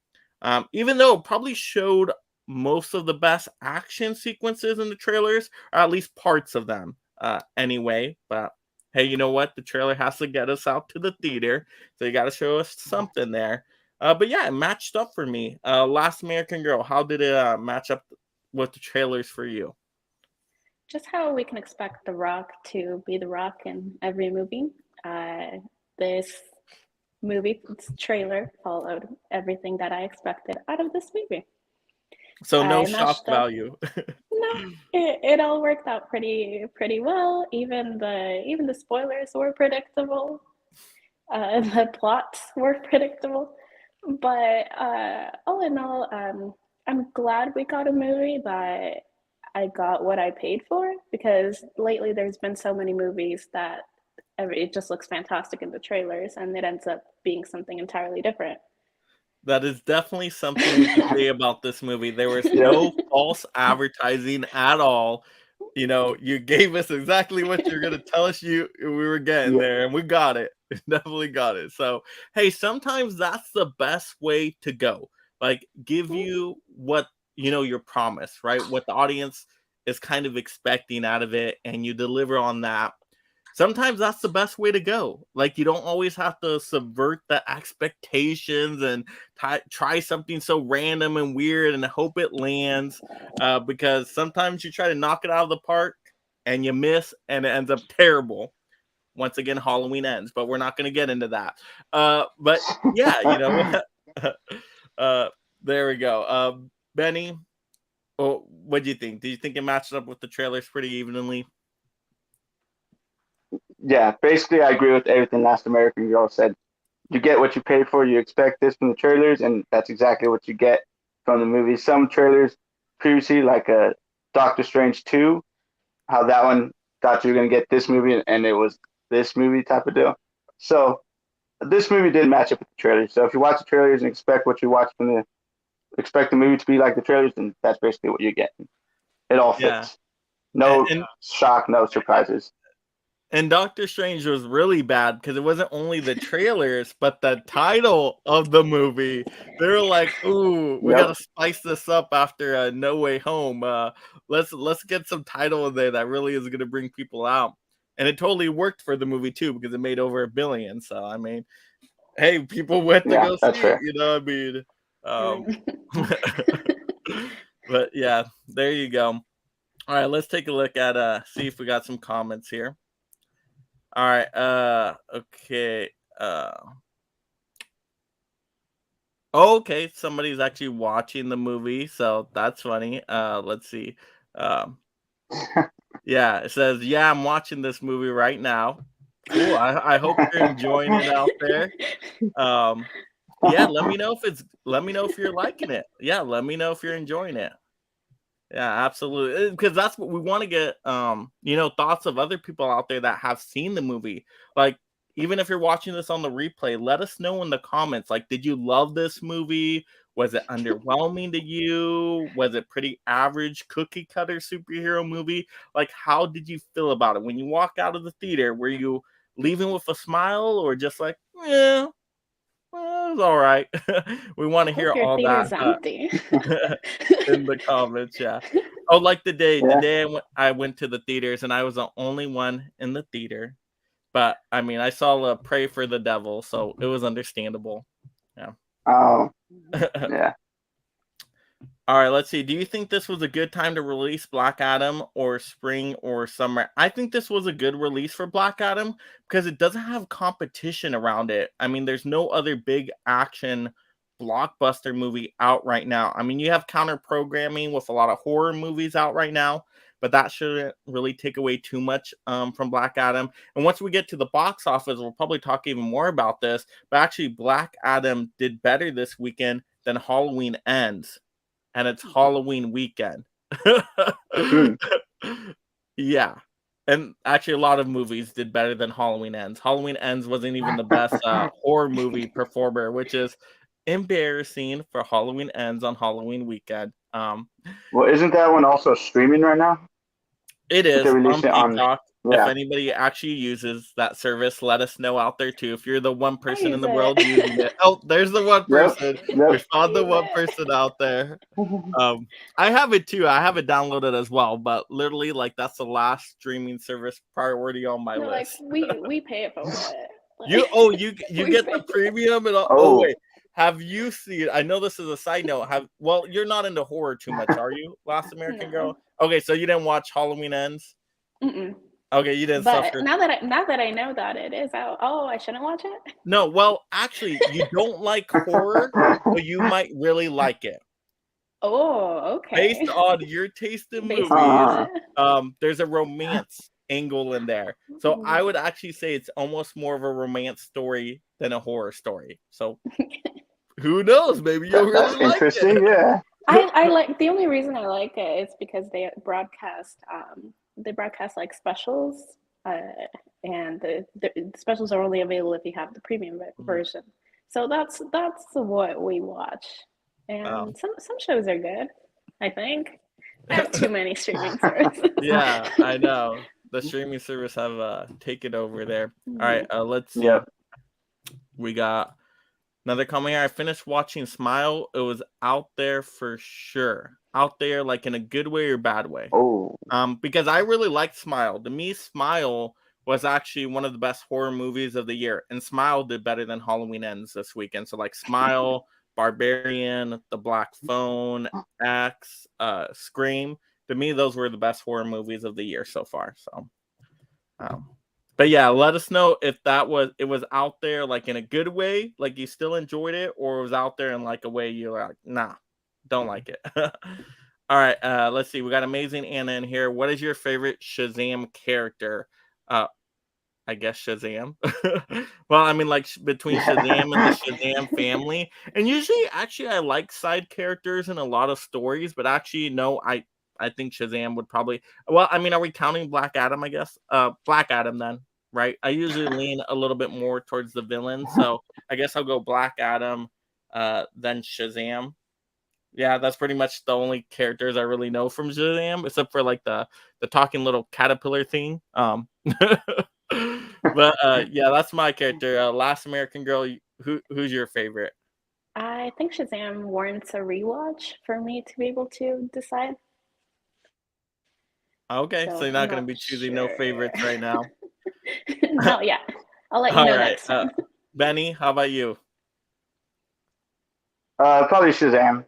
even though it probably showed most of the best action sequences in the trailers, or at least parts of them anyway. But hey, you know what? The trailer has to get us out to the theater, so you got to show us something there. But yeah, it matched up for me. Last American Girl, how did it match up with the trailers for you? Just how we can expect The Rock to be The Rock in every movie. This movie, this trailer, followed everything that I expected out of this movie. So no It shock matched up. value. No, it all worked out pretty well. Even the spoilers were predictable. The plots were predictable. But all in all, I'm glad we got a movie that I got what I paid for, because lately there's been so many movies that it just looks fantastic in the trailers and it ends up being something entirely different. That is definitely something we can say about this movie. There was Yep. no false advertising at all. You gave us exactly what you're going to tell us we were getting Yep. there, and we got it. Definitely got it. So, hey, sometimes that's the best way to go. Like, give you what, your promise, right? What the audience is kind of expecting out of it, and you deliver on that. Sometimes that's the best way to go. Like, you don't always have to subvert the expectations and try something so random and weird and hope it lands, because sometimes you try to knock it out of the park and you miss and it ends up terrible. Once again, Halloween Ends, but we're not going to get into that. But yeah, you know what? There we go. Benny, what do you think? Do you think it matched up with the trailers pretty evenly? Yeah, basically, I agree with everything Last American Girl said. You get what you pay for. You expect this from the trailers, and that's exactly what you get from the movie. Some trailers previously, like Doctor Strange 2, how that one thought you were going to get this movie, and it was this movie type of deal. So this movie did match up with the trailers. So if you watch the trailers and expect the movie to be like the trailers, then that's basically what you get. It all fits. Yeah. No And shock, no surprises. And Doctor Strange was really bad because it wasn't only the trailers, but the title of the movie. They were like, "Ooh, we gotta spice this up after No Way Home. Let's get some title in there that really is gonna bring people out." And it totally worked for the movie too because it made over $1 billion. So I mean, hey, people went to go see That's fair. it. But yeah, there you go. All right, let's take a look at see if we got some comments here. All right. Okay. Okay. Somebody's actually watching the movie, so that's funny. Let's see. Um, yeah, it says, "Yeah, I'm watching this movie right now." Cool. I hope you're enjoying it out there. Um, yeah. Let me know if you're liking it. Yeah. Let me know if you're enjoying it. Yeah, absolutely. Because that's what we want to get, thoughts of other people out there that have seen the movie. Like, even if you're watching this on the replay, let us know in the comments. Like, did you love this movie? Was it underwhelming to you? Was it pretty average cookie cutter superhero movie? Like, how did you feel about it when you walk out of the theater? Were you leaving with a smile or just like, yeah, well, it's all right? We want to hear Hope your all that. theater's empty. In the comments, yeah. Oh, like the Yeah. day I went to the theaters and I was the only one in the theater. But I mean, I saw Pray for the Devil, so it was understandable. Yeah. Oh, yeah. All right, let's see. Do you think this was a good time to release Black Adam or spring or summer? I think this was a good release for Black Adam because it doesn't have competition around it. I mean, there's no other big action blockbuster movie out right now. I mean, you have counter programming with a lot of horror movies out right now, but that shouldn't really take away too much from Black Adam. And once we get to the box office, we'll probably talk even more about this. But actually, Black Adam did better this weekend than Halloween Ends, and it's Halloween weekend. Hmm. Yeah. And actually, a lot of movies did better than Halloween Ends. Halloween Ends wasn't even the best horror movie performer, which is embarrassing for Halloween Ends on Halloween weekend. Well, isn't that one also streaming right now? It If they is release on it on, Peacock. If yeah. anybody actually uses that service, let us know out there too. If you're the one I person in use the world using it. it. Oh, there's the one Yep. person. We Yep. found the I one use person out there. I have it too. I have it downloaded as well, but literally, like, that's the last streaming service priority on my We're like, list. we pay for it. You We get pay the premium and all. Oh Oh, wait, have you seen? I know this is a side note. You're not into horror too much, are you? Last American No. Girl. Okay, so you didn't watch Halloween Ends. Mm-mm. Okay, you didn't But suffer. now that I know that it is out, I shouldn't watch it. No, well, actually, you don't like horror, but you might really like it. Oh, Based okay. on your taste in Based on movies, uh, what? there's a romance angle in there. So I would actually say it's almost more of a romance story than a horror story. So who knows? Maybe you'll that's really like interesting. Yeah. I like the only reason I like it is because they broadcast like specials, uh, and the specials are only available if you have the premium Mhm. version. So that's what we watch, Wow. and some shows are good. I think I have too many streaming services. Yeah, I know. The streaming service have taken over there. All right, Mhm. let's see. Yep. We got another comment here. I finished watching Smile. It was out there for sure. Out there, like in a good way or bad way. Oh. Because I really liked Smile. To me, Smile was actually one of the best horror movies of the year, and Smile did better than Halloween Ends this weekend. So like Smile, Barbarian, The Black Phone, X, Scream. To me, those were the best horror movies of the year so far. So, um, but yeah, let us know if it was out there like in a good way, like you still enjoyed it, or it was out there in like a way you're like, nah, don't like it. All right, let's see. We got Amazing Anna in here. What is your favorite Shazam character? Uh, I guess Shazam. Well, I mean, like between Shazam and the Shazam family, and usually, actually, I like side characters in a lot of stories, but actually, no, I think Shazam would probably. Well, I mean, are we counting Black Adam? I guess. Black Adam then, right? I usually lean a little bit more towards the villain, so I guess I'll go Black Adam, then Shazam. Yeah, that's pretty much the only characters I really know from Shazam, except for like the talking little caterpillar thing. But yeah, that's my character. Last American Girl. Who's your favorite? I think Shazam warrants a rewatch for me to be able to decide. Okay, so So you're I'm not gonna not be choosing no sure. favorites right now. Not yet. I'll let you All know right, next time. Benny, how about you? Probably Shazam.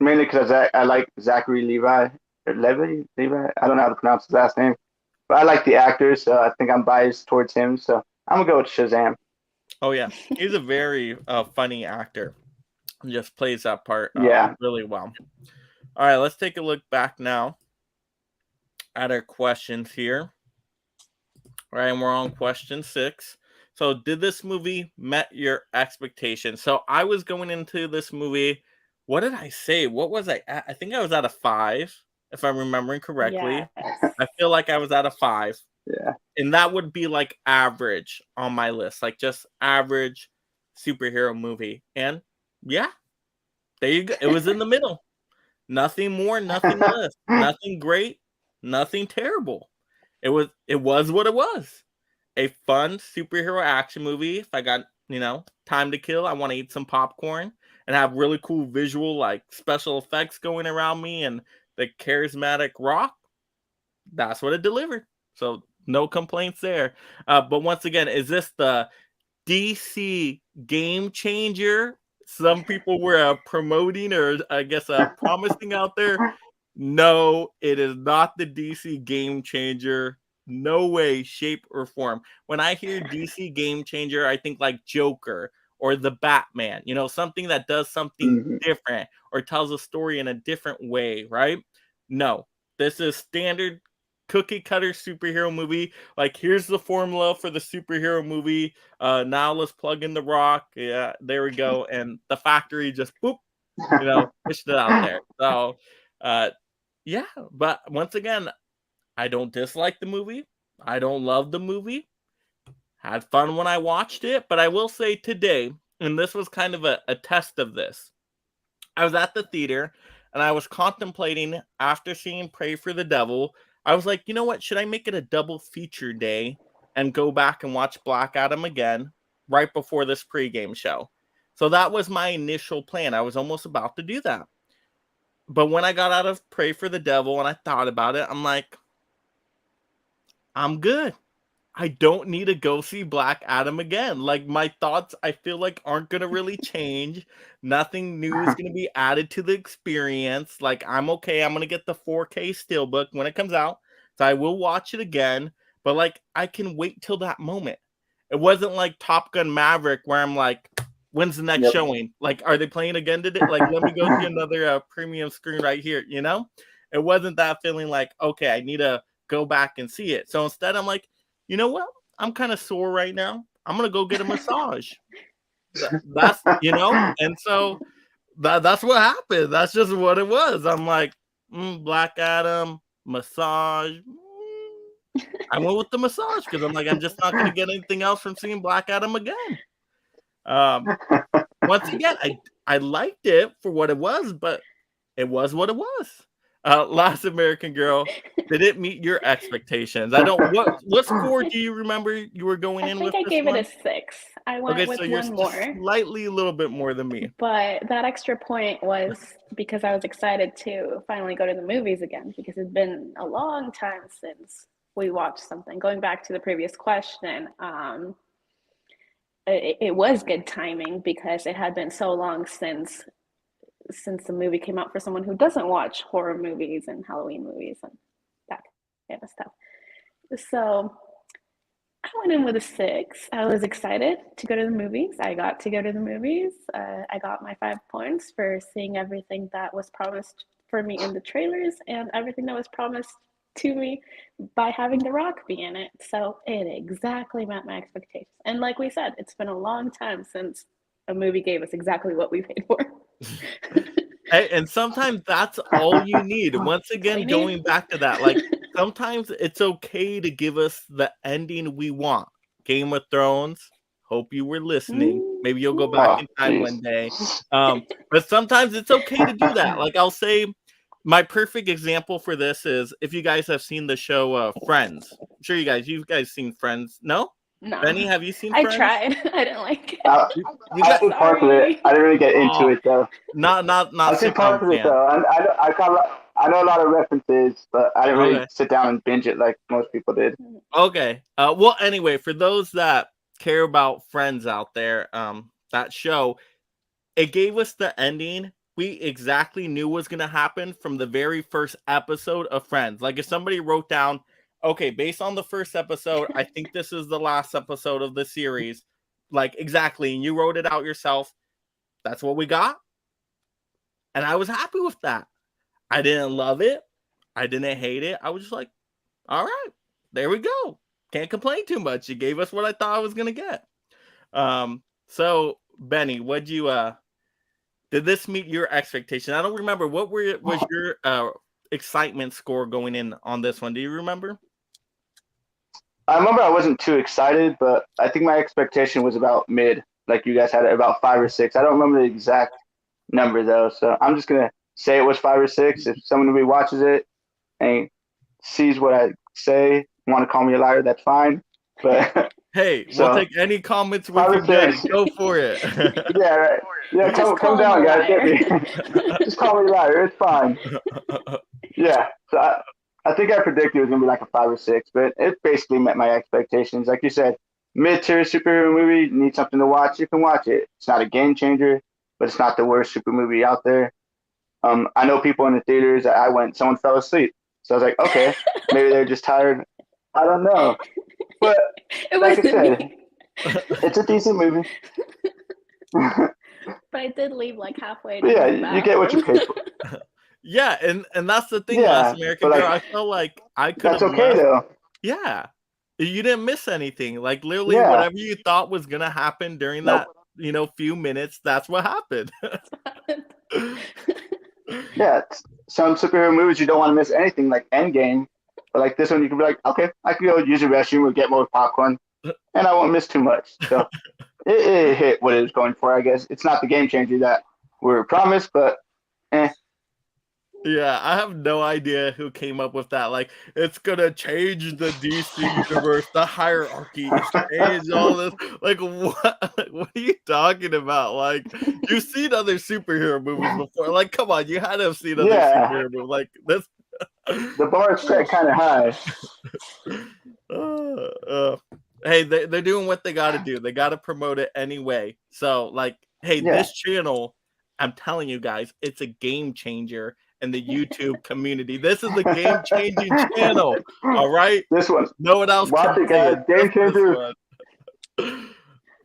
Mainly because I like Zachary Levi. Or Levi? Levi? I don't know how to pronounce his last name. but I like the actor, so I think I'm biased towards him. So I'm gonna go with Shazam. Oh yeah, he's a very funny actor. He just plays that part Yeah. really well. All right, let's take a look back now at our questions here. All right, and we're on question 6. So, did this movie met your expectations? So, I was going into this movie. What did I say? What was I at? I think I was at a 5, if I'm remembering correctly. Yes. I feel like I was at a 5. Yeah. And that would be like average on my list, like just average superhero movie. And yeah, there you go. It was in the middle. Nothing more, nothing less. Nothing great, nothing terrible. It was what it was. A fun superhero action movie. If I got, time to kill, I want to eat some popcorn and have really cool visual like special effects going around me and the charismatic Rock. That's what it delivered. So no complaints there. But once again, is this the DC game changer some people were promoting or I guess promising out there? No, it is not the DC game changer. No way, shape, or form. When I hear DC game changer, I think like Joker or the Batman, something that does something different or tells a story in a different way, right? No, this is standard cookie cutter superhero movie. Like, here's the formula for the superhero movie. Now let's plug in the Rock. Yeah, there we go. And the factory just boop, pushed it out there. So, yeah. But once again, I don't dislike the movie. I don't love the movie. Had fun when I watched it. But I will say today, and this was kind of a test of this. I was at the theater and I was contemplating after seeing Pray for the Devil. I was like, you know what? Should I make it a double feature day and go back and watch Black Adam again right before this pregame show? So that was my initial plan. I was almost about to do that. But when I got out of Pray for the Devil and I thought about it, I'm like, I'm good. I don't need to go see Black Adam again. Like, my thoughts, I feel like, aren't going to really change. Nothing new is going to be added to the experience. Like, I'm okay. I'm going to get the 4K Steelbook when it comes out. So I will watch it again. But, like, I can wait till that moment. It wasn't like Top Gun Maverick where I'm like, when's the next showing? Like, are they playing again today? Like, let me go see another premium screen right here, It wasn't that feeling like, okay, I need to go back and see it. So instead, I'm like, you know what? I'm kind of sore right now. I'm going to go get a massage. That's, and so that's what happened. That's just what it was. I'm like, Black Adam, massage. I went with the massage because I'm like, I'm just not going to get anything else from seeing Black Adam again. Once again, I liked it for what it was, but it was what it was. Last American Girl, did it meet your expectations? I don't. What score do you remember you were going in with? I think I gave it a 6. I went with so you're one more. Slightly a little bit more than me. But that extra point was because I was excited to finally go to the movies again because it's been a long time since we watched something. Going back to the previous question, it was good timing because it had been so long since the movie came out for someone who doesn't watch horror movies and Halloween movies and that kind of stuff. So I went in with a 6. I was excited to go to the movies. I got to go to the movies. I got my 5 points for seeing everything that was promised for me in the trailers and everything that was promised to me by having The Rock be in it. So it exactly met my expectations. And like we said, it's been a long time since a movie gave us exactly what we paid for. Hey, and sometimes that's all you need. Once again, going back to that, like sometimes it's okay to give us the ending we want. Game of Thrones. Hope you were listening. Maybe you'll go back in time one day. But sometimes it's okay to do that. Like I'll say, my perfect example for this is if you guys have seen the show Friends. I'm sure you guys seen Friends. No? No. Benny, have you seen Friends? I tried. I didn't like it. I seen parts of it. I didn't really get into it though. Not I seen parts of it though. I know a lot of references, but I didn't really sit down and binge it like most people did. Okay. Well, anyway, for those that care about Friends out there, that show, it gave us the ending we exactly knew was going to happen from the very first episode of Friends. Like if somebody wrote down okay, based on the first episode, I think this is the last episode of the series. Like, exactly. And you wrote it out yourself. That's what we got. And I was happy with that. I didn't love it. I didn't hate it. I was just like, all right, there we go. Can't complain too much. You gave us what I thought I was gonna get. So Benny, did this meet your expectation? I don't remember. What was your excitement score going in on this one? Do you remember? I remember I wasn't too excited, but I think my expectation was about mid. Like you guys had it about 5 or 6. I don't remember the exact number though, so I'm just gonna say it was 5 or 6. If someone rewatches it and sees what I say, want to call me a liar, that's fine. But hey, so, we'll take any comments with you, Benny. Go for it. Yeah, right. Yeah, come down, guys. Get me. Just call me a liar. It's fine. Yeah. So I think I predicted it was gonna be like a 5 or 6, but it basically met my expectations. Like you said, mid-tier superhero movie. You need something to watch. You can watch it. It's not a game changer, but it's not the worst super movie out there. I know people in the theaters that I went, someone fell asleep. So I was like, okay, maybe they're just tired. I don't know. But like I said, it's a decent movie. But I did leave like halfway. Yeah, you get what you pay for. Yeah, and that's the thing, Yeah, Last American but, Girl. like, I felt like I could have That's okay though. Yeah. You didn't miss anything. Like literally Yeah. whatever you thought was gonna happen during that, few minutes, that's what happened. Yeah, some superhero movies you don't want to miss anything, like Endgame. But like this one, you can be like, okay, I can go use a restroom or get more popcorn, and I won't miss too much. So it hit what it was going for, I guess. It's not the game changer that we were promised, but Yeah, I have no idea who came up with that. Like, it's gonna change the DC universe, the hierarchy, change all this. Like, what? What are you talking about? Like, you've seen other superhero movies before. Like, come on, you had to have seen other superhero movies. Like this. The bar is set kind of high. Hey, they're doing what they got to do. They got to promote it anyway. So, like, hey, this channel, I'm telling you guys, it's a game changer in the YouTube community. This is a game-changing channel. All right? This one. No one else Watch can it, guys. Game changer.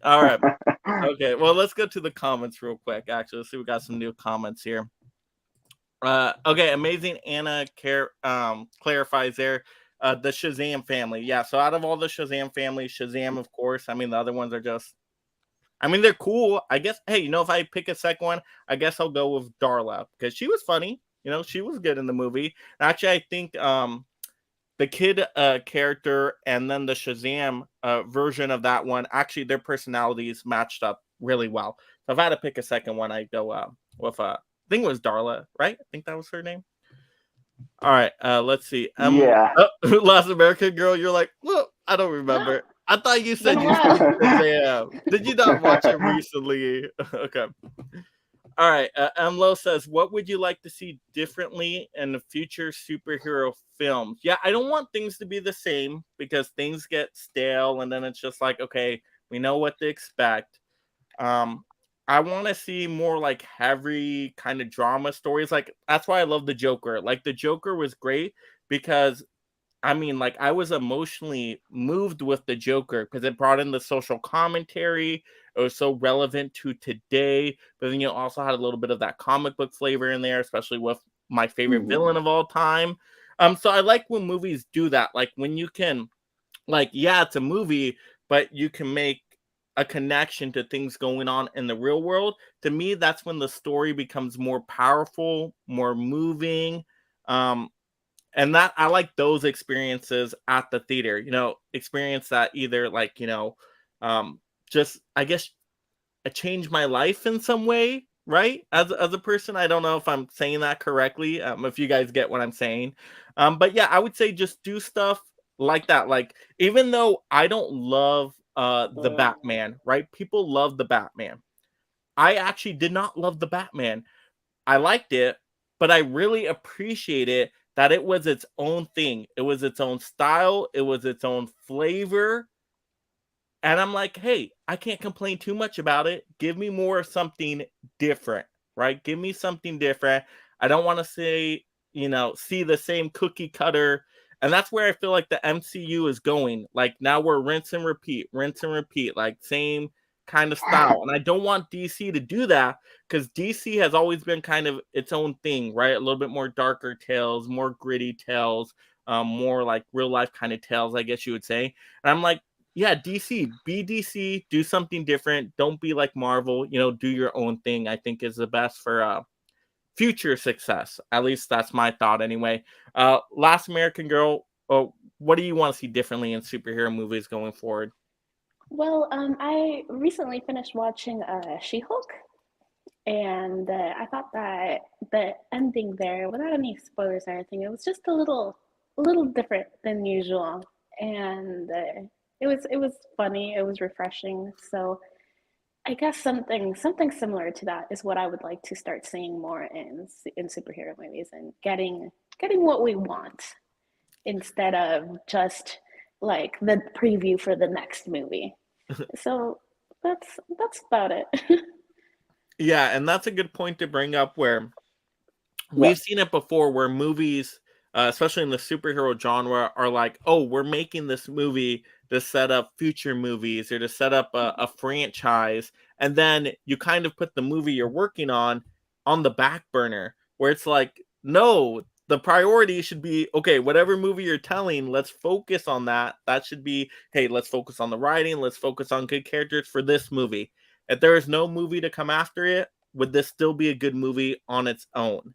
All right. Okay, well, let's go to the comments real quick. Actually, let's see. We got some new comments here. Okay, amazing. Anna clarifies there. The Shazam family. Yeah, so out of all the Shazam family, Shazam, of course. I mean, the other ones are just, I mean, they're cool. I guess, hey, if I pick a second one, I guess I'll go with Darla because she was funny. She was good in the movie. Actually, I think the kid character and then the Shazam version of that one, actually, their personalities matched up really well. So if I had to pick a second one, I'd go with, I think it was Darla, right? I think that was her name. All right, let's see. Last American Girl, you're like, well, I don't remember. I thought you said you saw Shazam. Did you not watch it recently? Okay. All right. Emlo says, what would you like to see differently in the future superhero films? Yeah, I don't want things to be the same because things get stale and then it's just like, okay, we know what to expect. I want to see more like heavy kind of drama stories. Like, that's why I love the Joker. Like, the Joker was great because, I mean, like, I was emotionally moved with the Joker because it brought in the social commentary. It was so relevant to today, but then you also had a little bit of that comic book flavor in there, especially with my favorite villain of all time. So I like when movies do that. Like, when you can, like, yeah, it's a movie, but you can make a connection to things going on in the real world. To me, that's when the story becomes more powerful, more moving. And that I like those experiences at the theater, experience that either like, just, I guess, change my life in some way, right? As a person, I don't know if I'm saying that correctly. If you guys get what I'm saying. But yeah, I would say just do stuff like that. Like, even though I don't love the Batman, right? People love the Batman. I actually did not love the Batman. I liked it, but I really appreciated that it was its own thing. It was its own style. It was its own flavor. And I'm like, hey, I can't complain too much about it. Give me more of something different, right? Give me something different. I don't want to say, see the same cookie cutter And that's where I feel like the MCU is going. Like now we're rinse and repeat, like same kind of style. And I don't want DC to do that because DC has always been kind of its own thing, right? A little bit more darker tales, more gritty tales, more like real life kind of tales, I guess you would say. And I'm like, yeah, DC, be DC, do something different. Don't be like Marvel, do your own thing. I think is the best for future success. At least that's my thought anyway. Last American Girl, what do you want to see differently in superhero movies going forward? Well, I recently finished watching She-Hulk, and I thought that the ending there, without any spoilers or anything, it was just a little different than usual, and it was funny, it was refreshing. So I guess something similar to that is what I would like to start seeing more in superhero movies, and getting what we want instead of just like the preview for the next movie. So that's about it. Yeah, and that's a good point to bring up where Yeah. we've seen it before where movies, especially in the superhero genre, are like, oh, we're making this movie to set up future movies or to set up a franchise. And then you kind of put the movie you're working on the back burner where it's like, no, the priority should be, okay, whatever movie you're telling, let's focus on that. That should be, hey, let's focus on the writing. Let's focus on good characters for this movie. If there is no movie to come after it, would this still be a good movie on its own?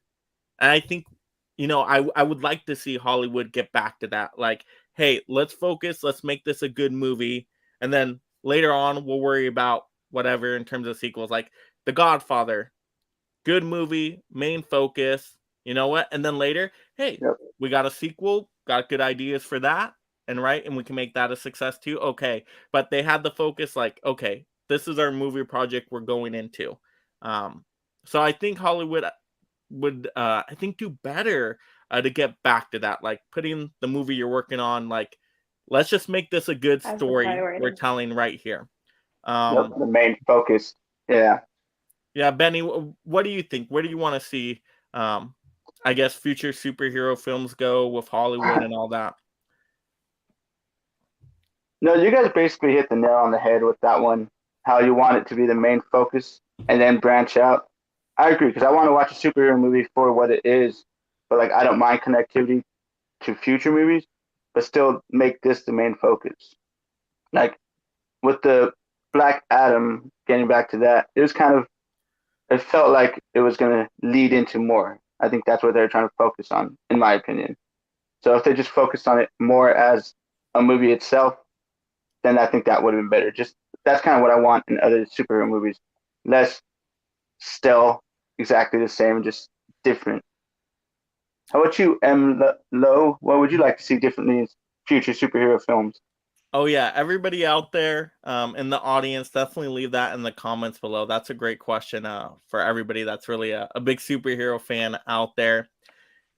And I think, I would like to see Hollywood get back to that. Like, hey, let's focus. Let's make this a good movie. And then later on, we'll worry about whatever in terms of sequels. Like The Godfather, good movie, main focus. You know what? And then later, hey, Yep. we got a sequel, got good ideas for that. And we can make that a success too. Okay. But they had the focus like, okay, this is our movie project we're going into. So I think Hollywood would I think do better to get back to that, like putting the movie you're working on, like let's just make this a good As the story we're priority. telling right here. Yep, the main focus. Yeah. Yeah, Benny, what do you think? Where do you want to see I guess future superhero films go with Hollywood and all that? No, you guys basically hit the nail on the head with that one. How you want it to be the main focus and then branch out. I agree because I want to watch a superhero movie for what it is, but like I don't mind connectivity to future movies, but still make this the main focus. Like with the Black Adam, getting back to that, it felt like it was going to lead into more. I think that's what they're trying to focus on, in my opinion. So if they just focused on it more as a movie itself, then I think that would have been better. Just that's kind of what I want in other superhero movies. Less still exactly the same, just different. How about you, M. Lowe? What would you like to see differently in future superhero films? Oh yeah, everybody out there in the audience, definitely leave that in the comments below. That's a great question for everybody that's really a big superhero fan out there.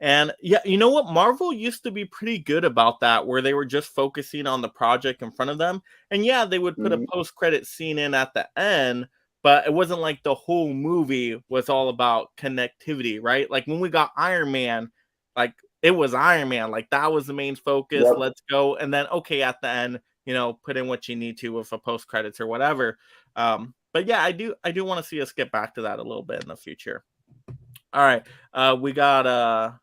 And yeah, you know what? Marvel used to be pretty good about that, where they were just focusing on the project in front of them. And yeah, they would put a Mhm. post-credit scene in at the end, but it wasn't like the whole movie was all about connectivity, right? Like when we got Iron Man, like it was Iron Man, like that was the main focus. Yep. Let's go. And then okay, at the end, put in what you need to with a post-credits or whatever. But yeah, I do want to see us get back to that a little bit in the future. All right. We got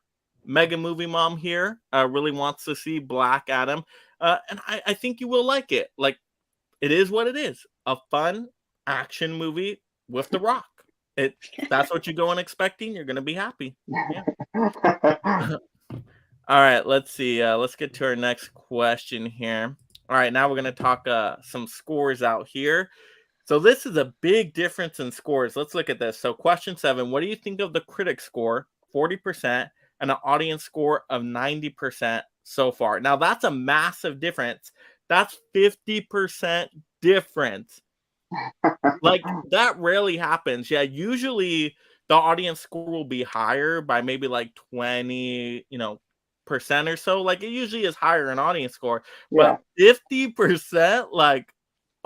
Mega Movie Mom here really wants to see Black Adam. And I think you will like it. Like, it is what it is. A fun action movie with The Rock. That's what you go in expecting. You're going to be happy. Yeah. All right. Let's see. Let's get to our next question here. All right. Now we're going to talk some scores out here. So this is a big difference in scores. Let's look at this. So question 7, what do you think of the critic score, 40%, and an audience score of 90% so far? Now that's a massive difference. That's 50% difference. Like that rarely happens. Yeah, usually the audience score will be higher by maybe like 20, percent or so. Like it usually is higher in audience score, Yeah. but 50%, like,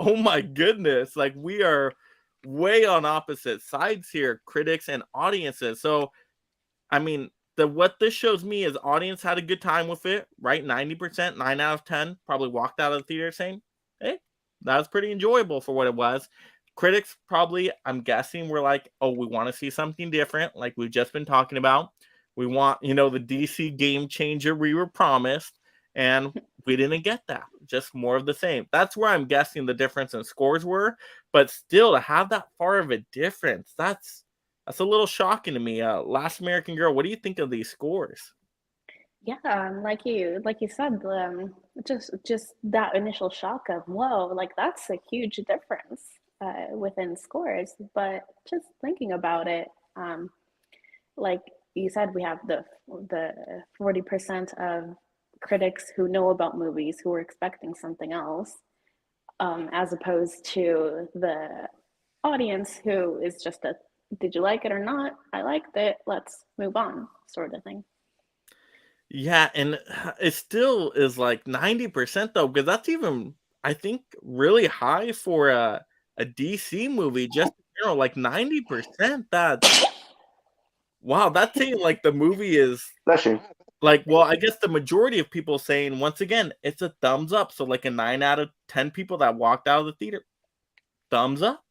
oh my goodness, like we are way on opposite sides here, critics and audiences. So, I mean, what this shows me is audience had a good time with it, right? 90%, 9 out of 10 probably walked out of the theater saying, hey, that was pretty enjoyable for what it was. Critics probably, I'm guessing, were like, oh, we want to see something different, like we've just been talking about. We want, the DC game changer we were promised, and we didn't get that. Just more of the same. That's where I'm guessing the difference in scores were, but still to have that far of a difference, that's a little shocking to me. Last American Girl, what do you think of these scores? Yeah, like you said, just that initial shock of whoa, like that's a huge difference within scores. But just thinking about it, like you said, we have the 40% of critics who know about movies who are expecting something else, as opposed to the audience who is just a did you like it or not? I liked it. Let's move on, sort of thing. Yeah, and it still is like 90% though, because that's even, I think, really high for a DC movie. Just like 90%. That's wow. That's saying like the movie is Bless you. like, well, I guess the majority of people saying once again it's a thumbs up. So like a 9 out of 10 people that walked out of the theater, thumbs up.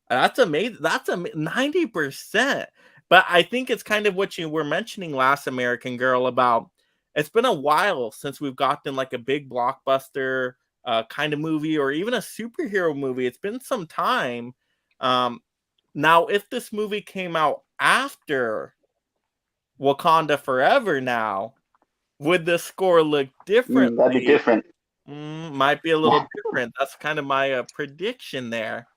That's amazing. That's 90%. But I think it's kind of what you were mentioning last American Girl about. It's been a while since we've gotten like a big blockbuster kind of movie or even a superhero movie. It's been some time. Now, if this movie came out after Wakanda Forever, now would the score look That'd be differently? different. Might be a little different. That's kind of my prediction there.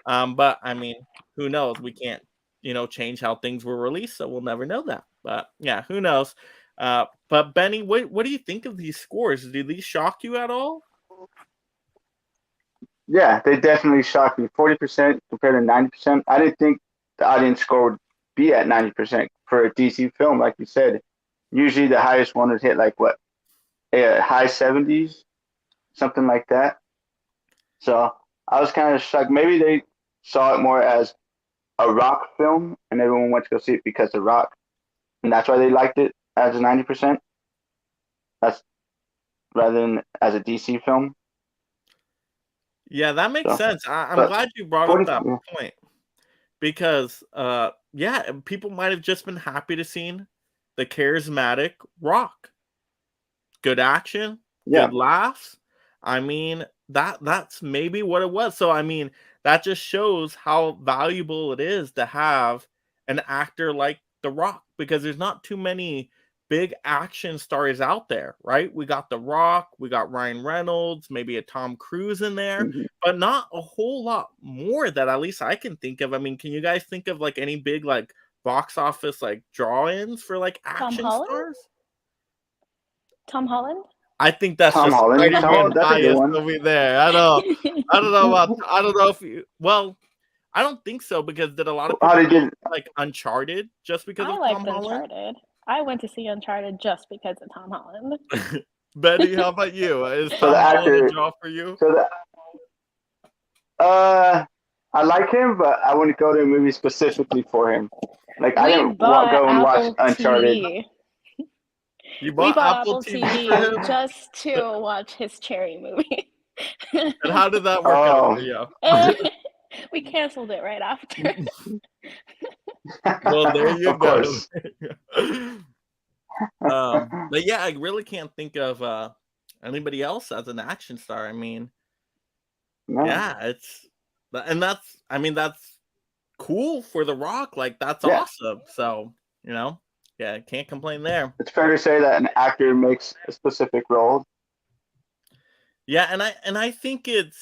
But I mean, who knows? We can't, change how things were released, so we'll never know that. But yeah, who knows? But Benny, what do you think of these scores? Do these shock you at all? Yeah, they definitely shocked me. 40% compared to 90%. I didn't think the audience score would be at 90% for a DC film, like you said. Usually the highest one would hit like what, high 70s, something like that. So I was kind of shocked. Maybe they saw it more as a rock film, and everyone went to go see it because of rock, and that's why they liked it as a 90%. That's rather than as a DC film. Yeah, that makes So, sense. I'm but glad you brought up 40, that yeah. point because, yeah, people might have just been happy to see the charismatic Rock. Good action, Yeah. good laughs. I mean, that's maybe what it was. So I mean, that just shows how valuable it is to have an actor like The Rock because there's not too many big action stars out there, right? We got The Rock, we got Ryan Reynolds, maybe a Tom Cruise in there, Mhm. but not a whole lot more that at least I can think of. I mean, can you guys think of like any big like box office like draw-ins for like Tom action Holland? stars? Tom Holland? I think that's Tom just Holland. Spider-Man That's a good bias one. over there. I don't know if you well, I don't think so because did a lot of How people they did? like Uncharted just because I of Tom liked Holland? Uncharted. I went to see Uncharted just because of Tom Holland. Betty, how about you? Is So the Tom Holland a actor. draw for you? So the I like him, but I wouldn't go to a movie specifically for him. Like I We didn't bought go and watch Apple Uncharted. TV. You We bought bought Apple Apple TV for TV him? just to watch his Cherry movie. And how did that work out for Oh, you? We canceled it right after. Well, there you of go. course. But yeah, I really can't think of anybody else as an action star. I mean, No. yeah, I mean, that's cool for The Rock. Like, that's Yeah, awesome. So, yeah, can't complain there. it's fair to say that an actor makes a specific role. Yeah, and I think it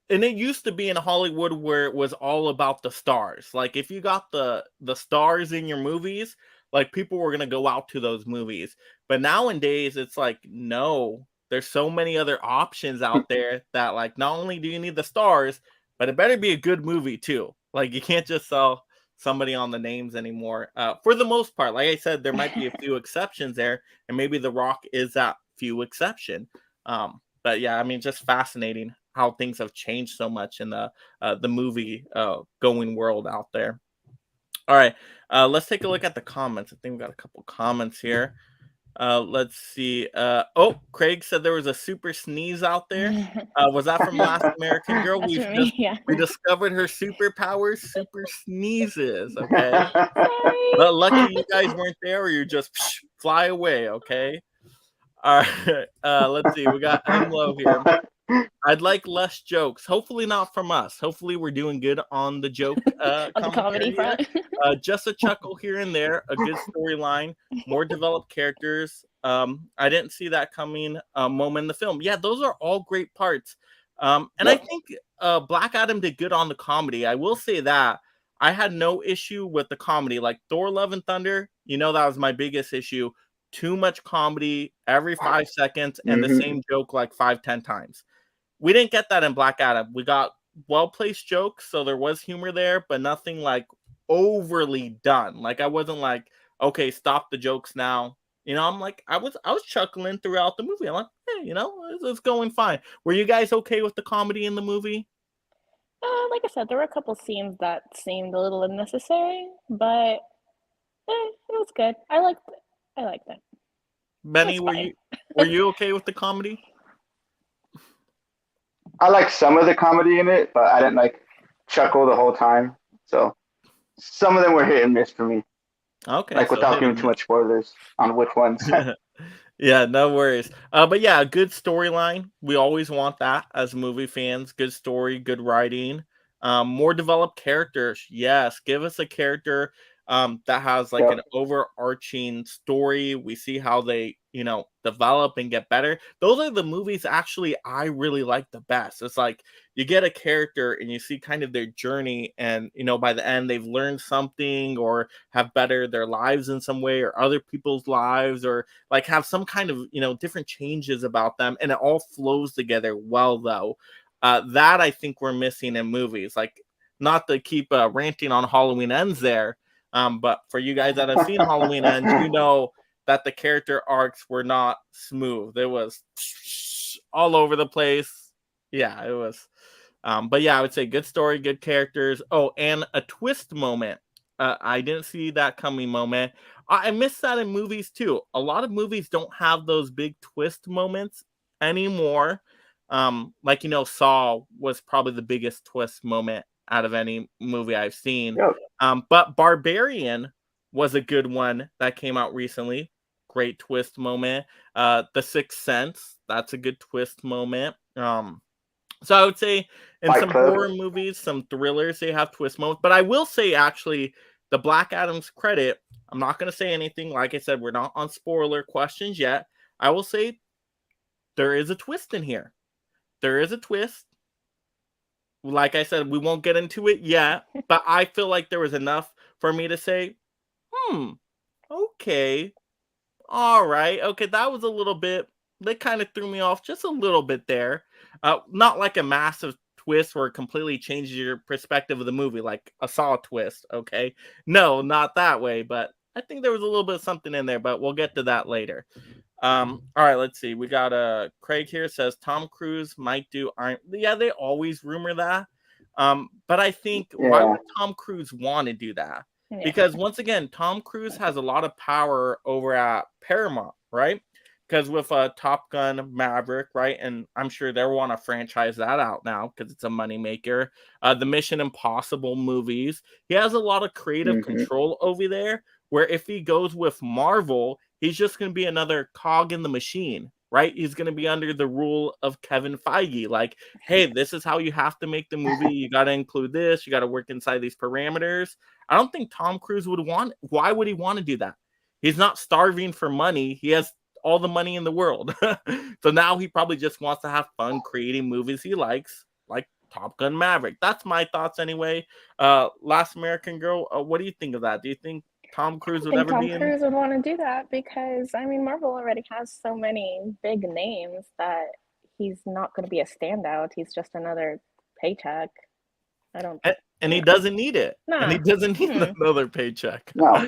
used to be in Hollywood where it was all about the stars. Like if you got the stars in your movies, like people were gonna go out to those movies. But nowadays it's like no, there's so many other options out there that like not only do you need the stars, but it better be a good movie too. Like you can't just sell somebody on the names anymore. For the most part, like I said, there might be a few exceptions there, and maybe The Rock is that few exception. But yeah, I mean, just fascinating how things have changed so much in the movie going world out there. All right. Let's take a look at the comments. I think we got a couple comments here. Let's see. Oh, Craig said there was a super sneeze out there. Was that from Last American Girl? That's from me, yeah. We discovered her superpowers, super sneezes. Okay. Sorry. But lucky you guys weren't there, or you just fly away. Okay. All right. Let's see. We got M Low here. I'd like less jokes. Hopefully not from us. Hopefully we're doing good on the joke On the comedy commentary here. front. Just a chuckle here and there, a good storyline, more developed characters. I didn't see that coming moment in the film. Yeah, those are all great parts. And I think Black Adam did good on the comedy. I will say that. I had no issue with the comedy. Like Thor Love and Thunder, that was my biggest issue. Too much comedy every 5 seconds and the same joke like 5-10 times. We didn't get that in Black Adam. We got well-placed jokes, so there was humor there, but nothing like overly done. Like I wasn't like, okay, stop the jokes now. I'm like, I was chuckling throughout the movie. I'm like, hey, it's going fine. Were you guys okay with the comedy in the movie? Like I said, there were a couple scenes that seemed a little unnecessary, but it was good. I liked it. Benny, were you okay with the comedy? I like some of the comedy in it, but I didn't like chuckle the whole time. So some of them were hit and miss for me. Okay. Like without giving too much spoilers on which ones. Yeah, no worries. But yeah, a good storyline. We always want that as movie fans. Good story, good writing. More developed characters. Yes, give us a character that has like an overarching story. We see how they, develop and get better. Those are the movies actually I really like the best. It's like you get a character and you see kind of their journey, and by the end they've learned something or have bettered their lives in some way or other people's lives, or like have some kind of different changes about them, and it all flows together well though. That I think we're missing in movies. Like, not to keep ranting on Halloween Ends there, but for you guys that have seen Halloween Ends, that the character arcs were not smooth. It was all over the place. Yeah, it was. But yeah, I would say good story, good characters. Oh, and a twist moment. I didn't see that coming moment. I miss that in movies too. A lot of movies don't have those big twist moments anymore. Like Saw was probably the biggest twist moment out of any movie I've seen. But Barbarian was a good one that came out recently. Great twist moment. The Sixth Sense, that's a good twist moment. So I would say in some horror movies, some thrillers, they have twist moments. But I will say, actually, the Black Adam's credit, I'm not going to say anything. Like I said, we're not on spoiler questions yet. I will say there is a twist in here. There is a twist. Like I said, we won't get into it yet, but I feel like there was enough for me to say, okay, all right, okay, that was a little bit, that kind of threw me off just a little bit there. Not like a massive twist where it completely changes your perspective of the movie, like a Saw twist, okay? No, not that way, but I think there was a little bit of something in there, but we'll get to that later. All right, let's see. We got Craig here says Tom Cruise might do Iron. Yeah, they always rumor that. But I think why would Tom Cruise want to do that? Yeah. Because once again, Tom Cruise has a lot of power over at Paramount, right? Because with Top Gun Maverick, right? And I'm sure they want to franchise that out now because it's a moneymaker. The Mission Impossible movies. He has a lot of creative control over there, where if he goes with Marvel, he's just going to be another cog in the machine, right? He's going to be under the rule of Kevin Feige. Like, hey, this is how you have to make the movie. You got to include this. You got to work inside these parameters. I don't think Tom Cruise would want. Why would he want to do that? He's not starving for money. He has all the money in the world. So now he probably just wants to have fun creating movies he likes, like Top Gun Maverick. That's my thoughts anyway. Last American Girl, what do you think of that? Do you think Tom Cruise would ever be in? Tom Cruise would want to do that because, I mean, Marvel already has so many big names that he's not going to be a standout. He's just another paycheck. I don't. And he doesn't need it. Nah. And he doesn't need another paycheck. No.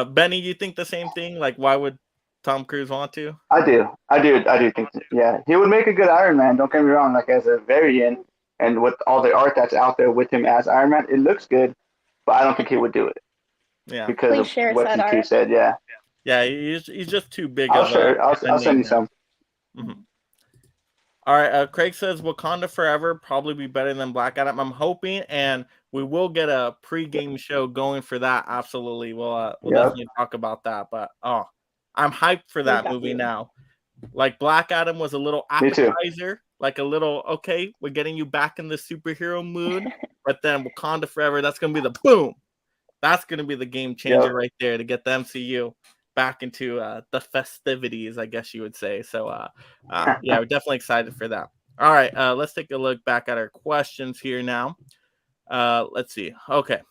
Benny, you think the same thing? Like, why would Tom Cruise want to? I do think that, yeah, he would make a good Iron Man. Don't get me wrong. Like as a variant, and with all the art that's out there with him as Iron Man, it looks good. but I don't think he would do it Yeah. because Please of share what said you two art. said. Yeah, Yeah, he's just too big I'll of a, share. I'll send name you now. some. Mhm. All right, Craig says Wakanda Forever probably be better than Black Adam. I'm hoping, and we will get a pre-game show going for that. Absolutely, we'll Yep. definitely talk about that. But I'm hyped for We that got movie you. now. Like Black Adam was a little Me too. appetizer, like a little okay, we're getting you back in the superhero mood. But then Wakanda Forever, that's gonna be the boom. That's gonna be the game changer Yep. right there to get the MCU back into the festivities, I guess you would say. So yeah, we're definitely excited for that. All right, let's take a look back at our questions here now. Let's see. Okay.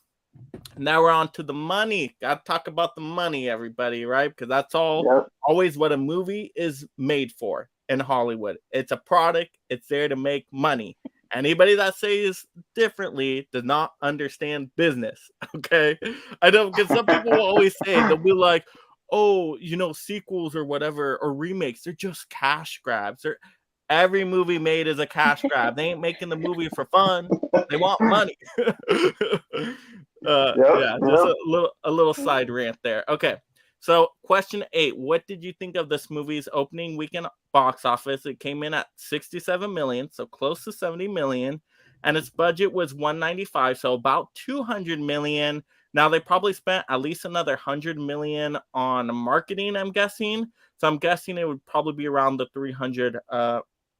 Now we're on to the money. Got to talk about the money, everybody, right? Because that's Yep. always what a movie is made for in Hollywood. It's a product. It's there to make money. Anybody that says differently does not understand business. Okay, I know because some people will always say they'll be like, "Oh, sequels or whatever or remakes, they're just cash grabs." Every movie made is a cash grab. They ain't making the movie for fun. They want money. Yep. Yeah, just Yep. a little side rant there. Okay, so question 8: what did you think of this movie's opening weekend box office? It came in at 67 million, so close to 70 million, and its budget was 195, so about 200 million. Now they probably spent at least another 100 million on marketing, I'm guessing. So I'm guessing it would probably be around the 300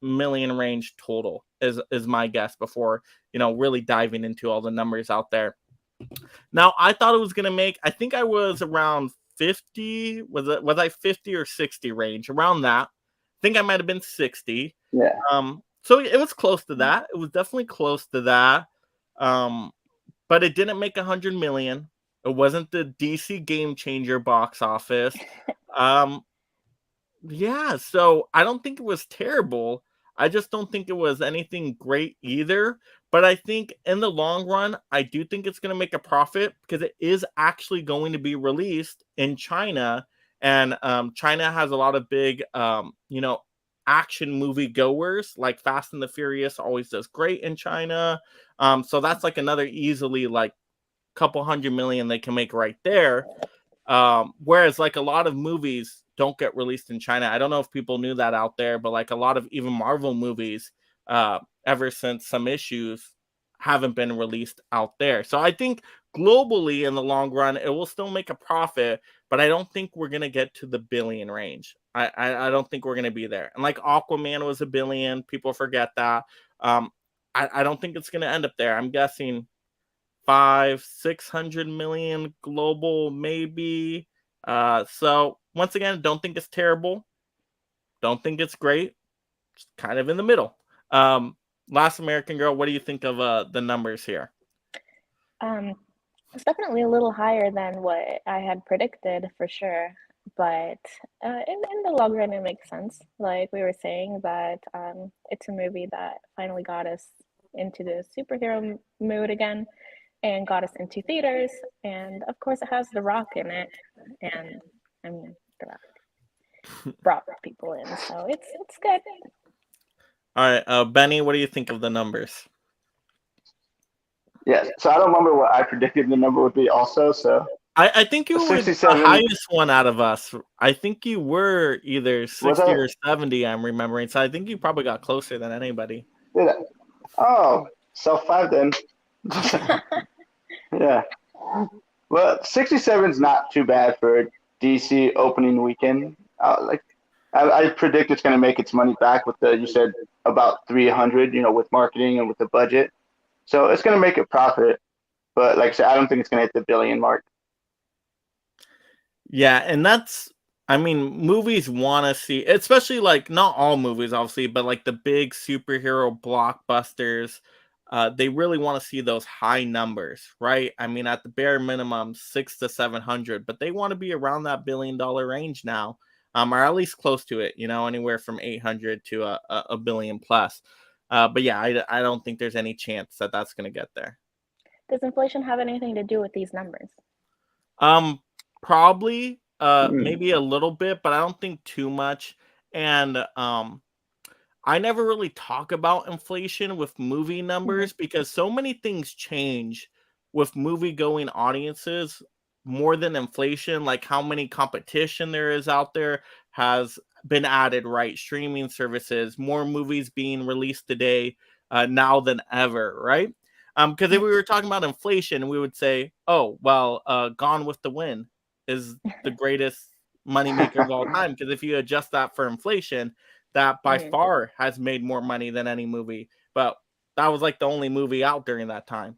million range total is my guess before really diving into all the numbers out there. Now I thought it was gonna make, I think I was around 50. Was I 50 or 60 range around that? I think I might have been 60. Yeah. So it was close to that. It was definitely close to that. But it didn't make 100 million. It wasn't the DC game changer box office. Yeah, so I don't think it was terrible. I just don't think it was anything great either. But I think in the long run, I do think it's going to make a profit because it is actually going to be released in China. And China has a lot of big, action movie goers. Like Fast and the Furious always does great in China. So that's like another easily like couple 100 million they can make right there. Whereas like a lot of movies don't get released in China. I don't know if people knew that out there, but like a lot of even Marvel movies, ever since some issues, haven't been released out there. So I think globally in the long run, it will still make a profit, but I don't think we're gonna get to the billion range. I don't think we're gonna be there. And like Aquaman was a billion, people forget that. I don't think it's gonna end up there. I'm guessing 500-600 million global, maybe. So once again, don't think it's terrible. Don't think it's great. Just kind of in the middle. Last American Girl, what do you think of the numbers here? It's definitely a little higher than what I had predicted for sure. But in the long run, it makes sense. Like we were saying, that it's a movie that finally got us into the superhero mood again and got us into theaters. And of course, it has The Rock in it. And I mean, The Rock brought people in. So it's good. All right, Benny, what do you think of the numbers? Yes. So I don't remember what I predicted the number would be also. So I think you were the 67. highest one out of us. I think you were either Was 60 I? or 70, I'm remembering. So I think you probably got closer than anybody. Did I? Oh, so 5 then. Yeah. Well, 67 is not too bad for a DC opening weekend. I predict it's going to make its money back with you said about 300, with marketing and with the budget. So it's going to make a profit. But like I said, I don't think it's going to hit the billion mark. Yeah, and I mean, movies want to see, especially like not all movies, obviously, but like the big superhero blockbusters, they really want to see those high numbers, right? I mean, at the bare minimum, 600 to 700, but they want to be around that $1 billion range now, or at least close to it. Anywhere from 800 to a billion plus. But yeah, I don't think there's any chance that that's going to get there. Does inflation have anything to do with these numbers? Probably maybe a little bit, but I don't think too much. And I never really talk about inflation with movie numbers because so many things change with movie-going audiences more than inflation, like how many competition there is out there has been added, right? Streaming services, more movies being released today now than ever, right? Because if we were talking about inflation, we would say, oh, well, Gone with the Wind is the greatest moneymaker of all time. Because if you adjust that for inflation, that by far has made more money than any movie. But that was like the only movie out during that time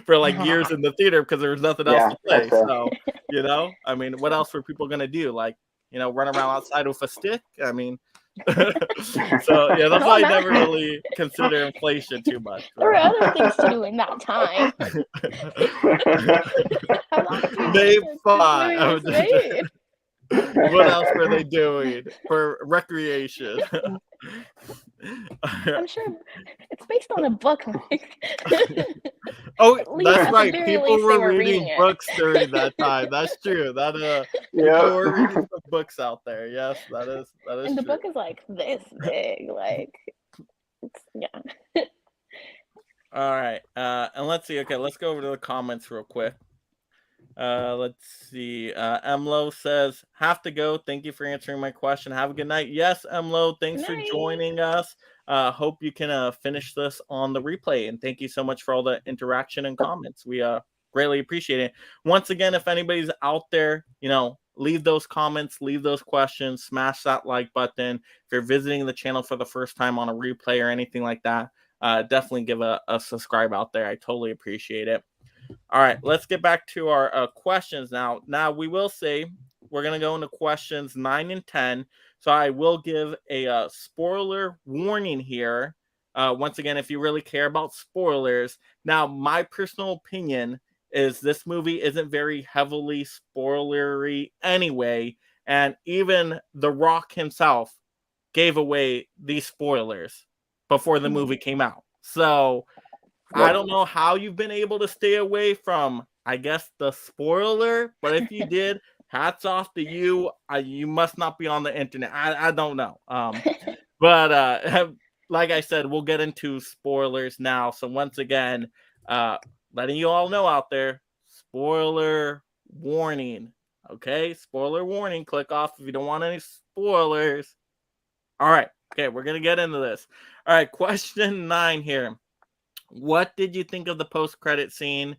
for like years in the theater because there was nothing else to play. So, you know, I mean, what else were people going to do? Like, you know, run around outside with a stick? I mean, so yeah, that's why I never really consider inflation too much. There were other things to do in that time. Name five. What else were they doing for recreation? I'm sure it's based on a book. Oh, that's right. People were reading books during that time. That's true. That people were reading some books out there. Yes, that is and the true. book is like this big, like it's All right. And let's see. Okay, let's go over to the comments real quick. Let's see. Emlo says, have to go. Thank you for answering my question. Have a good night. Yes, Emlo, thanks for joining us. Hope you can finish this on the replay. And thank you so much for all the interaction and comments. We greatly appreciate it. Once again, if anybody's out there, you know, leave those comments, leave those questions, smash that like button. If you're visiting the channel for the first time on a replay or anything like that, definitely give a subscribe out there. I totally appreciate it. All right, let's get back to our questions now. Now, we will say we're going to go into questions 9 and 10. So I will give a spoiler warning here. Once again, if you really care about spoilers. Now, my personal opinion is this movie isn't very heavily spoilery anyway. And even The Rock himself gave away these spoilers before the movie came out. So I don't know how you've been able to stay away from, I guess, the spoiler, but if you did, hats off to you. You must not be on the internet. I don't know. But like I said, we'll get into spoilers now. So once again, letting you all know out there, spoiler warning. Okay, spoiler warning. Click off if you don't want any spoilers. All right. Okay, we're going to get into this. All right, question 9 here. What did you think of the post-credit scene?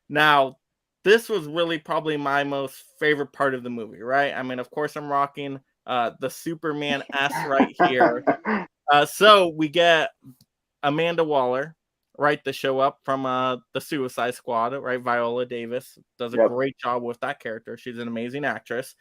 Now, this was really probably my most favorite part of the movie, right? I mean, of course, I'm rocking the Superman S right here. So we get Amanda Waller, right, to show up from the Suicide Squad, right? Viola Davis does a great job with that character. She's an amazing actress.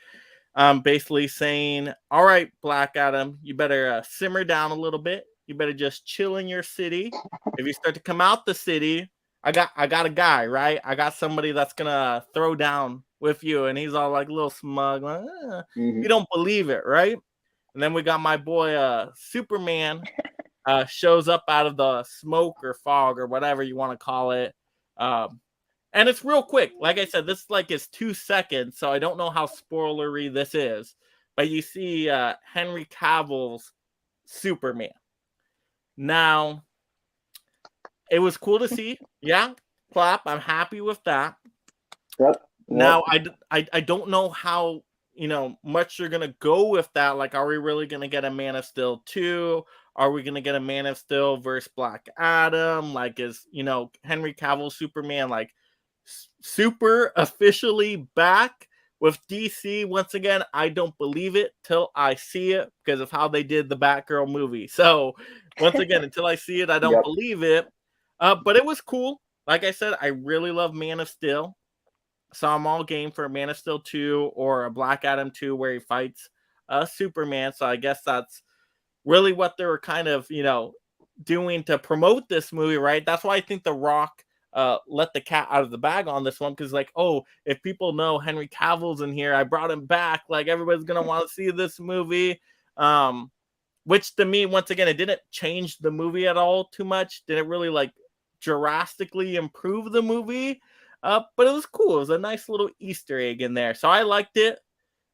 Basically saying, all right, Black Adam, you better simmer down a little bit. You better just chill in your city. If you start to come out the city, I got a guy, right? I got somebody that's gonna throw down with you. And he's all like a little smug, like, you don't believe it, right? And then we got my boy Superman shows up out of the smoke or fog or whatever you want to call it. And it's real quick. Like I said, this like is 2 seconds, so I don't know how spoilery this is. But you see Henry Cavill's Superman. Now, it was cool to see. Yeah, clap. I'm happy with that. Now, I don't know how, you know, much you're going to go with that. Like, are we really going to get a Man of Steel 2? Are we going to get a Man of Steel versus Black Adam? Like, is, you know, Henry Cavill Superman, like, super officially back with DC? Once again, I don't believe it till I see it because of how they did the Batgirl movie. So, once again, until I see it, I don't believe it. But it was cool. Like I said, I really love Man of Steel. So I'm all game for a Man of Steel 2 or a Black Adam 2 where he fights Superman. So I guess that's really what they were kind of, you know, doing to promote this movie, right? That's why I think The Rock let the cat out of the bag on this one, because like, oh, if people know Henry Cavill's in here, I brought him back, like everybody's gonna want to see this movie. Which to me, once again, it didn't change the movie at all too much. Didn't really like drastically improve the movie. But it was cool. It was a nice little Easter egg in there. So I liked it.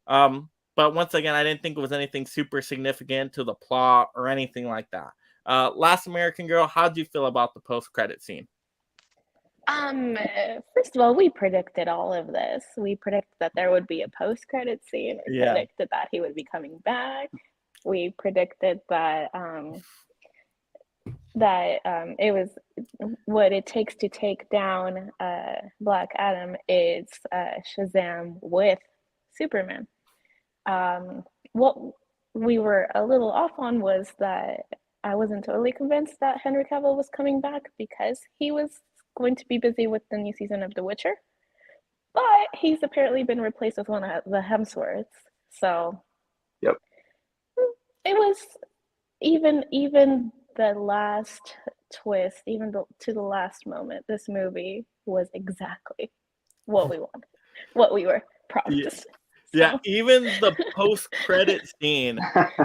But once again, I didn't think it was anything super significant to the plot or anything like that. Last American Girl, how do you feel about the post-credit scene? First of all, we predicted all of this. We predicted that there would be a post-credit scene. We Yeah. predicted that he would be coming back. We predicted that it was what it takes to take down Black Adam is Shazam with Superman. What we were a little off on was that I wasn't totally convinced that Henry Cavill was coming back because he was going to be busy with the new season of The Witcher. But he's apparently been replaced with one of the Hemsworths. So Yep. It was even the last twist, even to the last moment, this movie was exactly what we wanted, what we were promised. Yeah, So. even the post-credit scene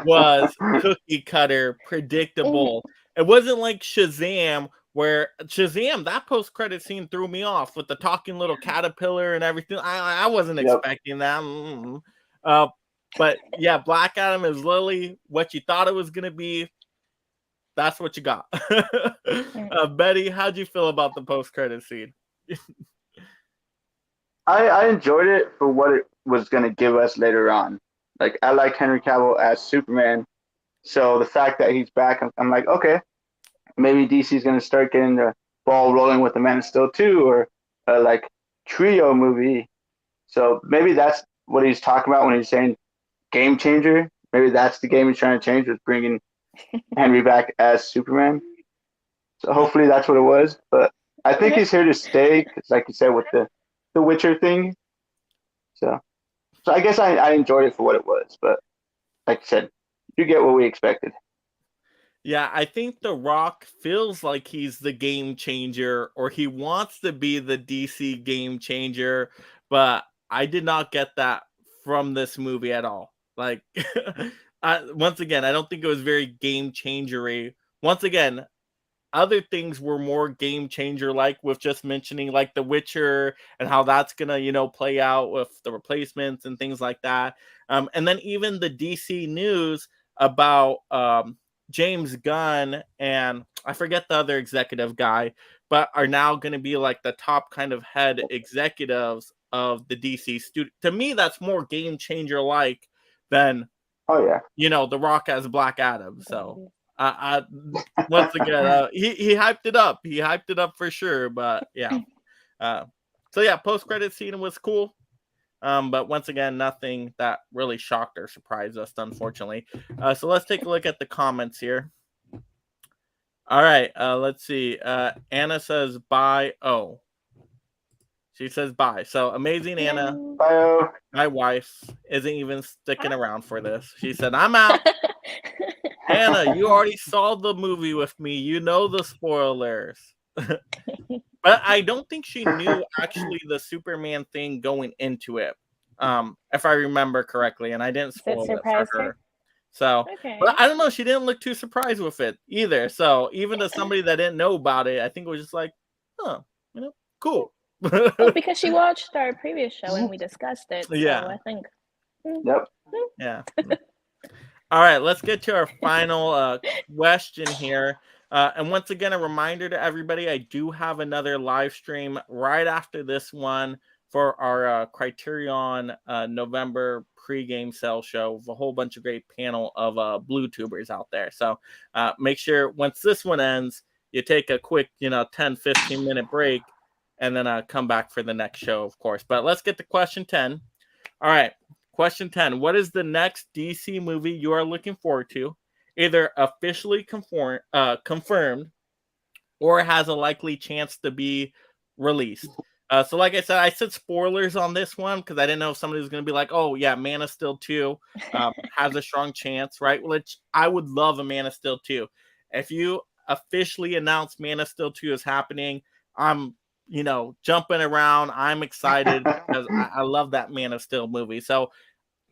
was cookie cutter, predictable. It wasn't like Shazam, where Shazam, that post-credit scene threw me off with the talking little caterpillar and everything. I wasn't expecting that. But yeah, Black Adam is literally what you thought it was going to be. That's what you got. Betty, how'd you feel about the post-credit scene? I enjoyed it for what it was going to give us later on. Like, I like Henry Cavill as Superman. So the fact that he's back, I'm like, okay, maybe DC's going to start getting the ball rolling with the Man of Steel 2 or like trio movie. So maybe that's what he's talking about when he's saying game changer. Maybe that's the game he's trying to change, with bringing Henry back as Superman. So hopefully that's what it was. But I think he's here to stay, because like you said, with the Witcher thing. So I guess I enjoyed it for what it was. But like I said, you get what we expected. Yeah, I think The Rock feels like he's the game changer, or he wants to be the DC game changer, but I did not get that from this movie at all. Like, once again, I don't think it was very game changery. Once again, other things were more game changer, like with just mentioning like The Witcher and how that's gonna play out with the replacements and things like that. And then even the DC news about James Gunn and I forget the other executive guy, but are now going to be like the top kind of head executives of the DC studio. To me, that's more game changer like than The Rock as Black Adam. So once again, he hyped it up. He hyped it up for sure. But yeah, so yeah, post credit scene was cool. But once again, nothing that really shocked or surprised us, unfortunately. So let's take a look at the comments here. All right, let's see. Anna says bye. Oh, she says bye. So amazing, Anna. Bye. My wife isn't even sticking around for this. She said, I'm out. Anna, you already saw the movie with me. You know the spoilers. But I don't think she knew actually the Superman thing going into it, if I remember correctly, and I didn't spoil it for her. So, but I don't know. She didn't look too surprised with it either. So even to somebody that didn't know about it, I think it was just like, cool. Well, because she watched our previous show and we discussed it. Yeah. So I think. Yep. Yeah. All right, let's get to our final question here. And once again, a reminder to everybody, I do have another live stream right after this one for our Criterion November pregame sale show with a whole bunch of great panel of blue tubers out there. So make sure once this one ends, you take a quick 10, 15 minute break and then come back for the next show, of course. But let's get to question 10. All right. Question 10. What is the next DC movie you are looking forward to, either officially confirmed or has a likely chance to be released? So like I said spoilers on this one because I didn't know if somebody was going to be like, oh, yeah, Man of Steel 2 has a strong chance, right? Which I would love a Man of Steel 2. If you officially announce Man of Steel 2 is happening, I'm jumping around. I'm excited because I love that Man of Steel movie. So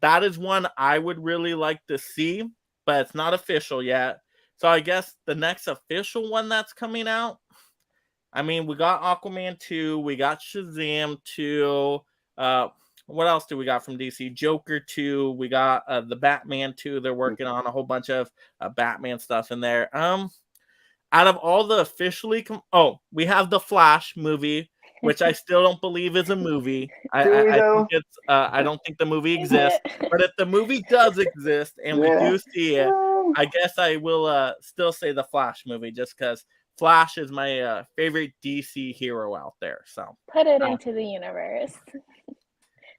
that is one I would really like to see, but it's not official yet. So I guess the next official one that's coming out, I mean, we got Aquaman 2, we got Shazam 2. What else do we got from DC? Joker 2, we got the Batman 2. They're working on a whole bunch of Batman stuff in there. out of all the officially, we have the Flash movie, which I still don't believe is a movie. Do we I think though? it's, I don't think the movie Is exists. it? But if the movie does exist and we Yeah. do see it, I guess I will still say the Flash movie, just because Flash is my favorite DC hero out there. So Put it into the universe.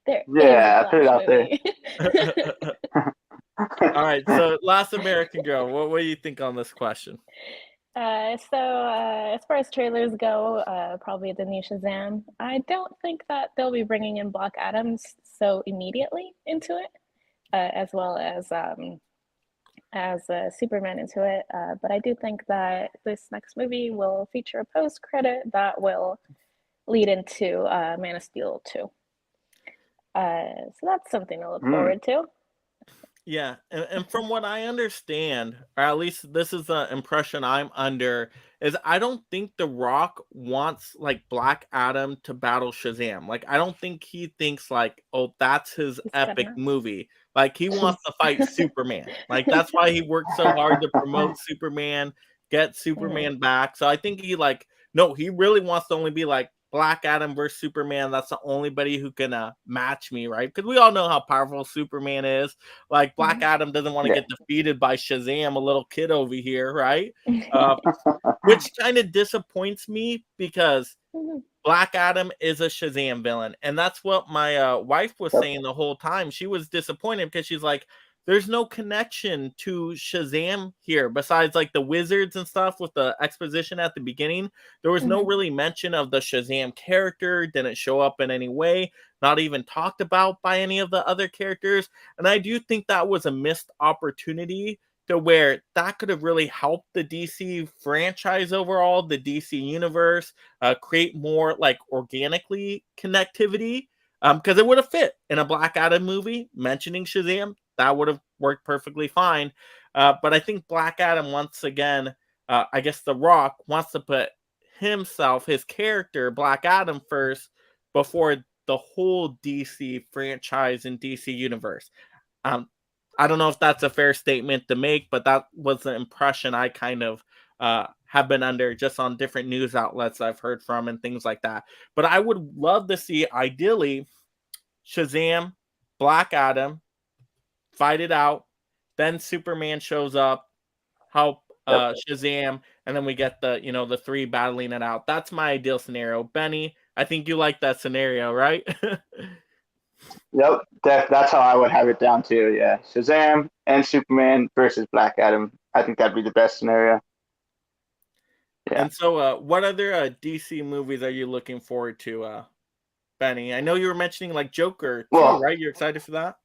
There is Yeah, a put it Flash out there. movie. all right. So Last American Girl, what do you think on this question? As far as trailers go, probably the new Shazam. I don't think that they'll be bringing in Black Adams so immediately into it, as well as Superman into it. But I do think that this next movie will feature a post credit that will lead into Man of Steel 2. So that's something to look forward to. Yeah, and from what I understand, or at least this is the impression I'm under, is I don't think The Rock wants like Black Adam to battle Shazam. Like I don't think he thinks like, oh, that's his He's epic gonna. movie. Like he wants to fight Superman. Like that's why he worked so hard to promote Superman, get Superman back. So I think he like no, he really wants to only be like Black Adam versus Superman. That's the only buddy who can match me, right? Because we all know how powerful Superman is. Like Black Adam doesn't want to Yeah. get defeated by Shazam, a little kid over here, right? Which kind of disappoints me because Black Adam is a Shazam villain, and that's what my wife was saying the whole time. She was disappointed because she's like, "There's no connection to Shazam here besides like the wizards and stuff with the exposition at the beginning. There was no really mention of the Shazam character. Didn't show up in any way. Not even talked about by any of the other characters. And I do think that was a missed opportunity." To where that could have really helped the DC franchise overall, the DC universe, create more like organically connectivity, because it would have fit in a Black Adam movie. Mentioning Shazam, that would have worked perfectly fine. But I think Black Adam, once again, I guess The Rock wants to put himself, his character, Black Adam, first before the whole DC franchise and DC universe. I don't know if that's a fair statement to make, but that was the impression I kind of have been under just on different news outlets I've heard from and things like that. But I would love to see, ideally, Shazam, Black Adam, fight it out. Then Superman shows up, help Shazam, and then we get the three battling it out. That's my ideal scenario. Benny, I think you like that scenario, right? Yep, that's how I would have it down too. Yeah, Shazam and Superman versus Black Adam. I think that'd be the best scenario. Yeah. And so, what other DC movies are you looking forward to, Benny? I know you were mentioning like Joker too, Well, right? You're excited for that?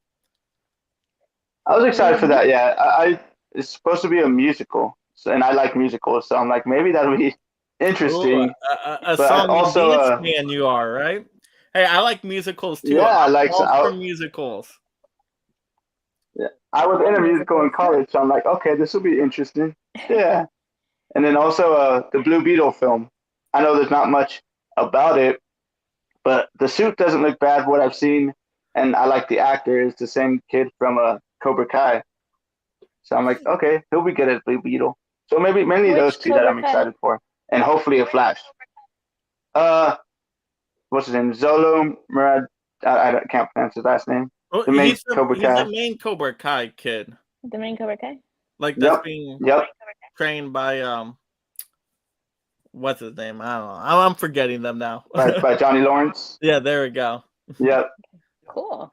I was excited for that. Yeah, it's supposed to be a musical, and I like musicals, so I'm like maybe that'll be Ooh, interesting. a But song and also, dance man you are, right? Hey, I like musicals too. yeah, I'm like all for musicals. yeah, I was in a musical in college, so I'm like, okay, this will be interesting. Yeah, and then also the Blue Beetle film. I know there's not much about it, but the suit doesn't look bad. What I've seen, and I like the actor. It's the same kid from Cobra Kai. So I'm like, okay, he'll be good at Blue Beetle. So maybe mainly Which those two that Cobra I'm Kai? excited for, and hopefully a Flash. What's his name? Zolo Murad. I can't pronounce his last name. Oh, The main he's Cobra the Kai. main Cobra Kai kid, The main Cobra Kai? like that's Yep. being Yep. trained by what's his name? I don't know. I'm forgetting them now. By Johnny Lawrence. Yeah, there we go. Yep. Cool.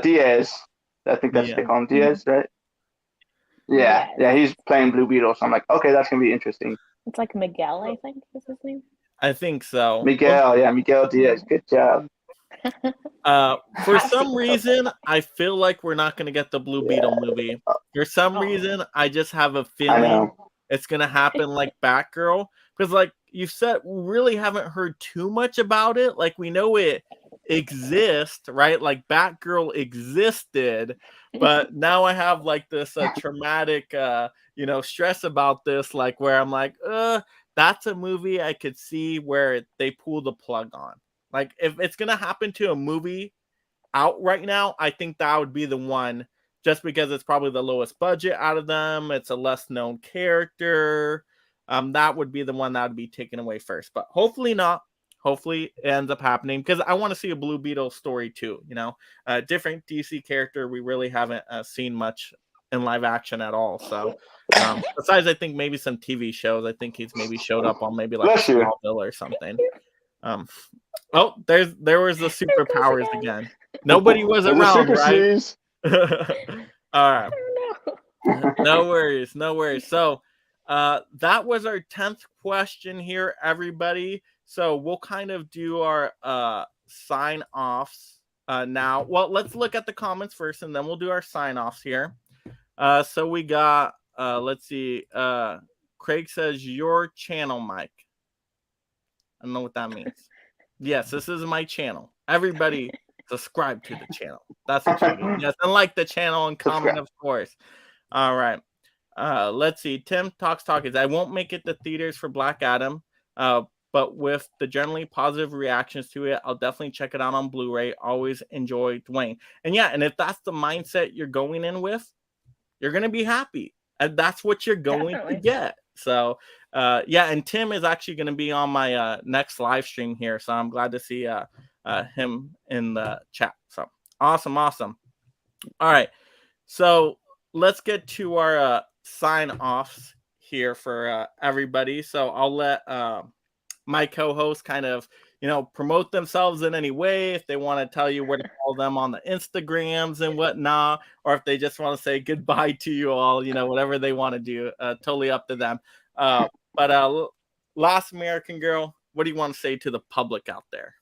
Diaz. I think that's what they call him. Diaz, right? Yeah. Yes. Yeah. He's playing Blue Beetle, so I'm like, okay, that's gonna be interesting. It's like Miguel, I think is his name. I think so. Miguel. Yeah, Miguel Diaz. Good job. For some reason, I feel like we're not going to get the Blue Beetle movie. For some reason, I just have a I feeling know. it's going to happen like Batgirl. Because, like you said, we really haven't heard too much about it. Like, we know it exists, right? Like, Batgirl existed. But now I have, like, this traumatic, stress about this, like, where I'm like, that's a movie I could see where they pull the plug on. Like, if it's going to happen to a movie out right now, I think that would be the one, just because it's probably the lowest budget out of them. It's a less known character. that would be the one that would be taken away first. But hopefully not. Hopefully it ends up happening, because I want to see a Blue Beetle story too. Different DC character we really haven't seen much in live action at all. So besides, I think maybe some TV shows. I think he's maybe showed up on maybe like Smallville or something. Oh, there was the superpowers again. Nobody was around, right? All right. No worries. So that was our 10th question here, everybody. So we'll kind of do our sign offs now. Well, let's look at the comments first, and then we'll do our sign offs here. So we got let's see. Craig says your channel, Mike. I don't know what that means. Yes, this is my channel. Everybody subscribe to the channel. That's what you do. Yes, and like the channel and comment, of course. All right. Let's see. Tim Talks is I won't make it to theaters for Black Adam. But with the generally positive reactions to it, I'll definitely check it out on Blu-ray. Always enjoy Dwayne. And yeah, and if that's the mindset you're going in with, you're going to be happy. And that's what you're going to get. So, yeah, and Tim is actually going to be on my next live stream here. So I'm glad to see him in the chat. So awesome. All right. So let's get to our sign-offs here for everybody. So I'll let my co-host kind of, promote themselves in any way, if they want to tell you where to follow them on the Instagrams and whatnot, or if they just want to say goodbye to you all, whatever they want to do, totally up to them. But Last American Girl, what do you want to say to the public out there?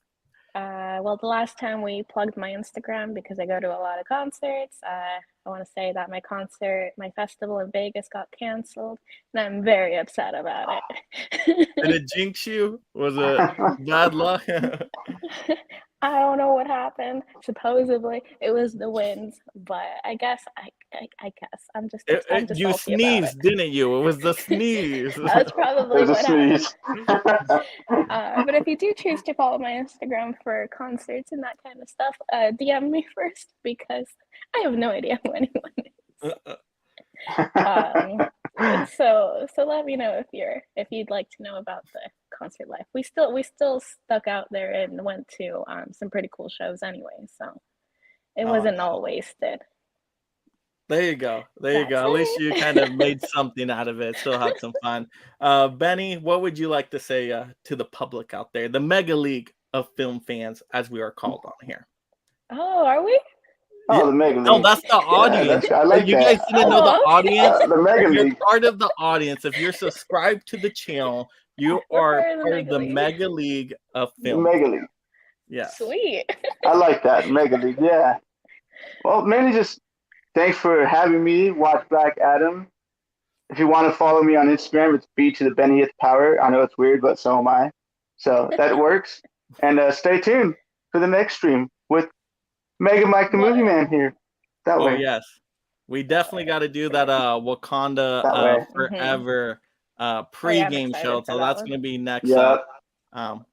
Well, the last time we plugged my Instagram, because I go to a lot of concerts, I want to say that my festival in Vegas got canceled, and I'm very upset about it. Did it jinx you? Was it bad luck? I don't know what happened. Supposedly it was the winds, but I guess I'm just you sneezed, didn't you? It was the sneeze. That's probably what happened. But if you do choose to follow my Instagram for concerts and that kind of stuff, DM me first, because I have no idea who anyone is. So let me know if you'd like to know about the concert life. We still stuck out there and went to some pretty cool shows anyway, so it wasn't all wasted. There you go. At least you kind of made something out of it. Still had some fun. Benny, what would you like to say to the public out there, the mega league of film fans, as we are called on here? Oh, are we? Oh, the Mega League. No, that's the audience. I like you that. guys didn't know the audience. The Mega If you're League. part of the audience. If you're subscribed to the channel, you are part of the Mega League of film. The Mega League. Yeah. Sweet. I like that. Mega League. Yeah. Well, mainly just thanks for having me watch Black Adam. If you want to follow me on Instagram, it's B to the Bennyth Power. I know it's weird, but so am I. So that works. And stay tuned for the next stream with Mega Mike the Movie Man here. That way. Yes. We definitely got to do that Wakanda Forever pre-game show. So that's going to be next up.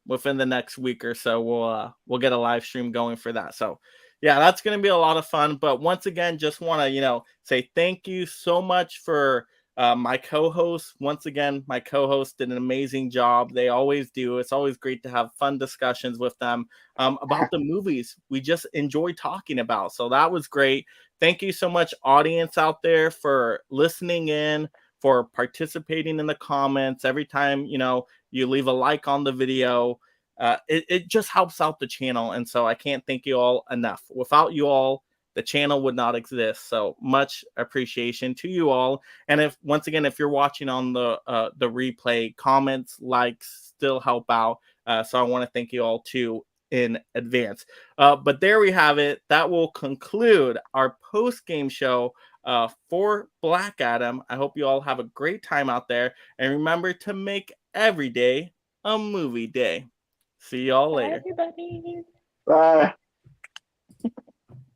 Within the next week or so, we'll get a live stream going for that. So yeah, that's going to be a lot of fun. But once again, just want to, say thank you so much for my co-hosts. Once again, my co-hosts did an amazing job. They always do. It's always great to have fun discussions with them about the movies we just enjoy talking about. So that was great. Thank you so much, audience out there, for listening in, for participating in the comments. Every time, you leave a like on the video, it just helps out the channel. And so I can't thank you all enough. Without you all, the channel would not exist. So much appreciation to you all. And if you're watching on the replay, comments, likes still help out. So I want to thank you all too in advance. But there we have it. That will conclude our post-game show for Black Adam. I hope you all have a great time out there. And remember to make every day a movie day. See y'all later. Bye, everybody. Bye.